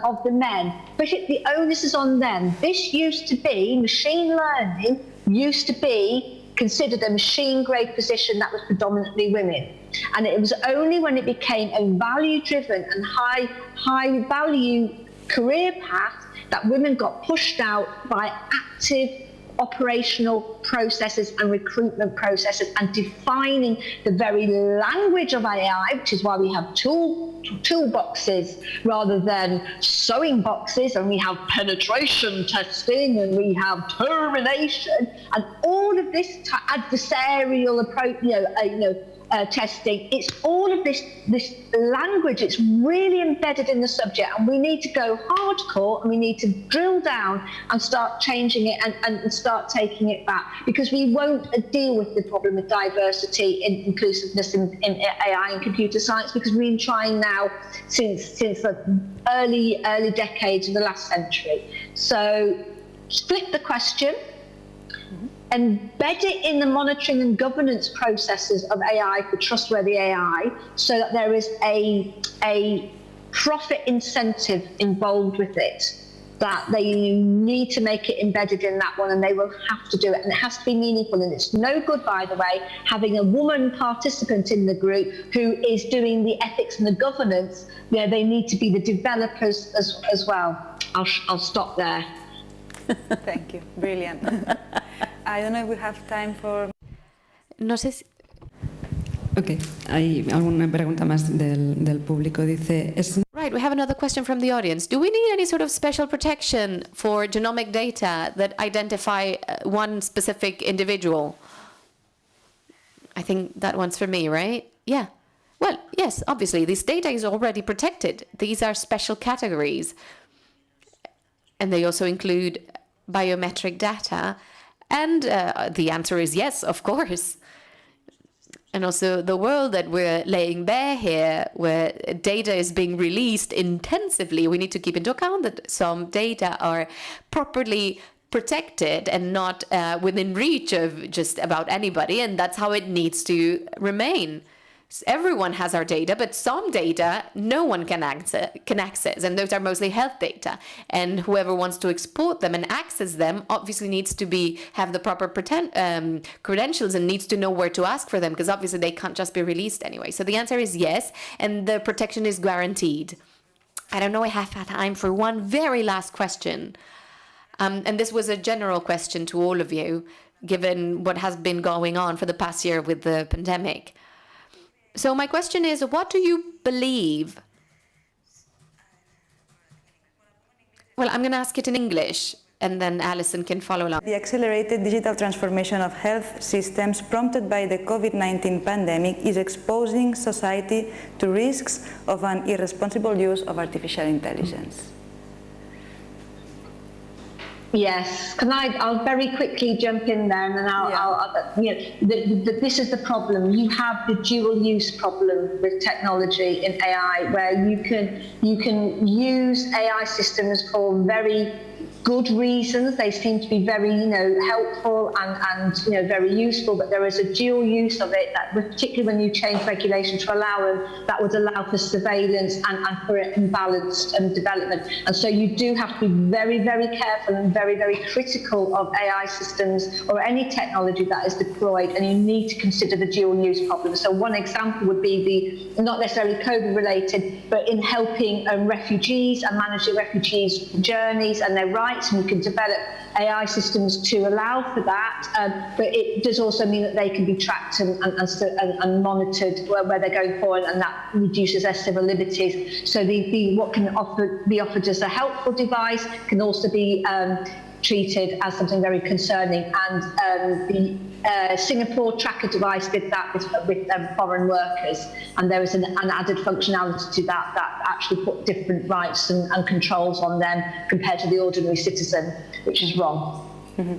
of the men. But the onus is on them. This used to be, machine learning used to be considered a machine-grade position that was predominantly women. And it was only when it became a value-driven and high-value career path that women got pushed out by active operational processes and recruitment processes, and defining the very language of AI, which is why we have toolboxes rather than sewing boxes, and we have penetration testing, and we have termination, and all of this adversarial approach, testing. It's all of this language. It's really embedded in the subject, and we need to go hardcore, and we need to drill down and start changing it and start taking it back, because we won't deal with the problem of diversity and inclusiveness in AI and computer science, because we've been trying now since the early decades of the last century. So flip the question. embed it in the monitoring and governance processes of AI for trustworthy AI, so that there is a profit incentive involved with it, that they need to make it embedded in that one, and they will have to do it, and it has to be meaningful. And it's no good, by the way, having a woman participant in the group who is doing the ethics and the governance. They need to be the developers as well. I'll stop there. Thank you. Brilliant. I don't know if we have time for... No sé si... Ok, hay alguna pregunta más del público. Dice, Right, we have another question from the audience. Do we need any sort of special protection for genomic data that identify one specific individual? I think that one's for me, right? Yeah. Well, yes, obviously, this data is already protected. These are special categories. And they also include biometric data. And the answer is yes, of course. And also the world that we're laying bare here, where data is being released intensively, we need to keep into account that some data are properly protected and not within reach of just about anybody, and that's how it needs to remain. Everyone has our data, but some data no one can access, and those are mostly health data. And whoever wants to export them and access them obviously needs to have the proper credentials and needs to know where to ask for them, because obviously they can't just be released anyway. So the answer is yes, and the protection is guaranteed. I don't know, I have time for one very last question. And this was a general question to all of you, given what has been going on for the past year with the pandemic. So my question is, what do you believe? Well, I'm going to ask it in English, and then Alison can follow along. The accelerated digital transformation of health systems prompted by the COVID-19 pandemic is exposing society to risks of an irresponsible use of artificial intelligence. Yes, I'll very quickly jump in there, and then this is the problem. You have the dual use problem with technology in AI, where you can use AI systems for very good reasons. They seem to be very, helpful and very useful, but there is a dual use of it, that particularly when you change regulation to allow them, that would allow for surveillance and for imbalanced development. And so you do have to be very, very careful and very, very critical of AI systems or any technology that is deployed, and you need to consider the dual use problem. So one example would be not necessarily COVID related, but in helping refugees and managing refugees' journeys and their rights. And you can develop AI systems to allow for that, but it does also mean that they can be tracked and monitored where they're going forward, and that reduces their civil liberties. So what can be offered as a helpful device can also be treated as something very concerning. And the Singapore tracker device did that with foreign workers, and there was an added functionality to that actually put different rights and controls on them compared to the ordinary citizen, which is wrong. Mm-hmm.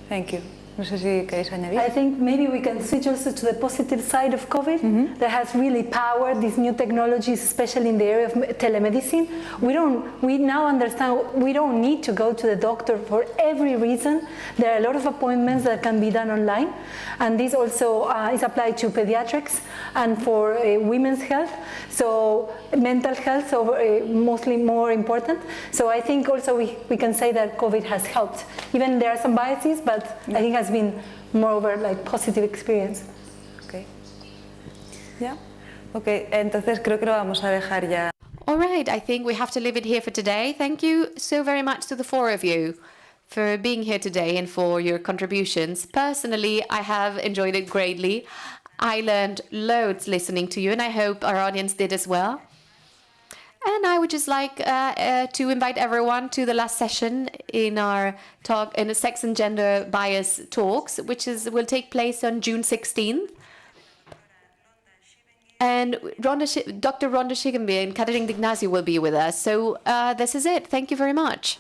Thank you. No sé si queréis añadir. I think maybe we can switch also to the positive side of COVID that has really powered these new technologies, especially in the area of telemedicine. We now understand we don't need to go to the doctor for every reason. There are a lot of appointments that can be done online, and this also is applied to pediatrics and for women's health. So mental health, mostly more important. So I think also we can say that COVID has helped. Even there are some biases, but I think has been moreover like positive experience. Okay. Yeah. Okay. Entonces creo que lo vamos a dejar ya. All right. I think we have to leave it here for today. Thank you so very much to the four of you for being here today and for your contributions. Personally, I have enjoyed it greatly. I learned loads listening to you, and I hope our audience did as well. And I would just like to invite everyone to the last session in our talk, in the Sex and Gender Bias Talks, which will take place on June 16th. And Dr. Rhonda Shigenby and Kathleen D'Ignazio will be with us. So this is it. Thank you very much.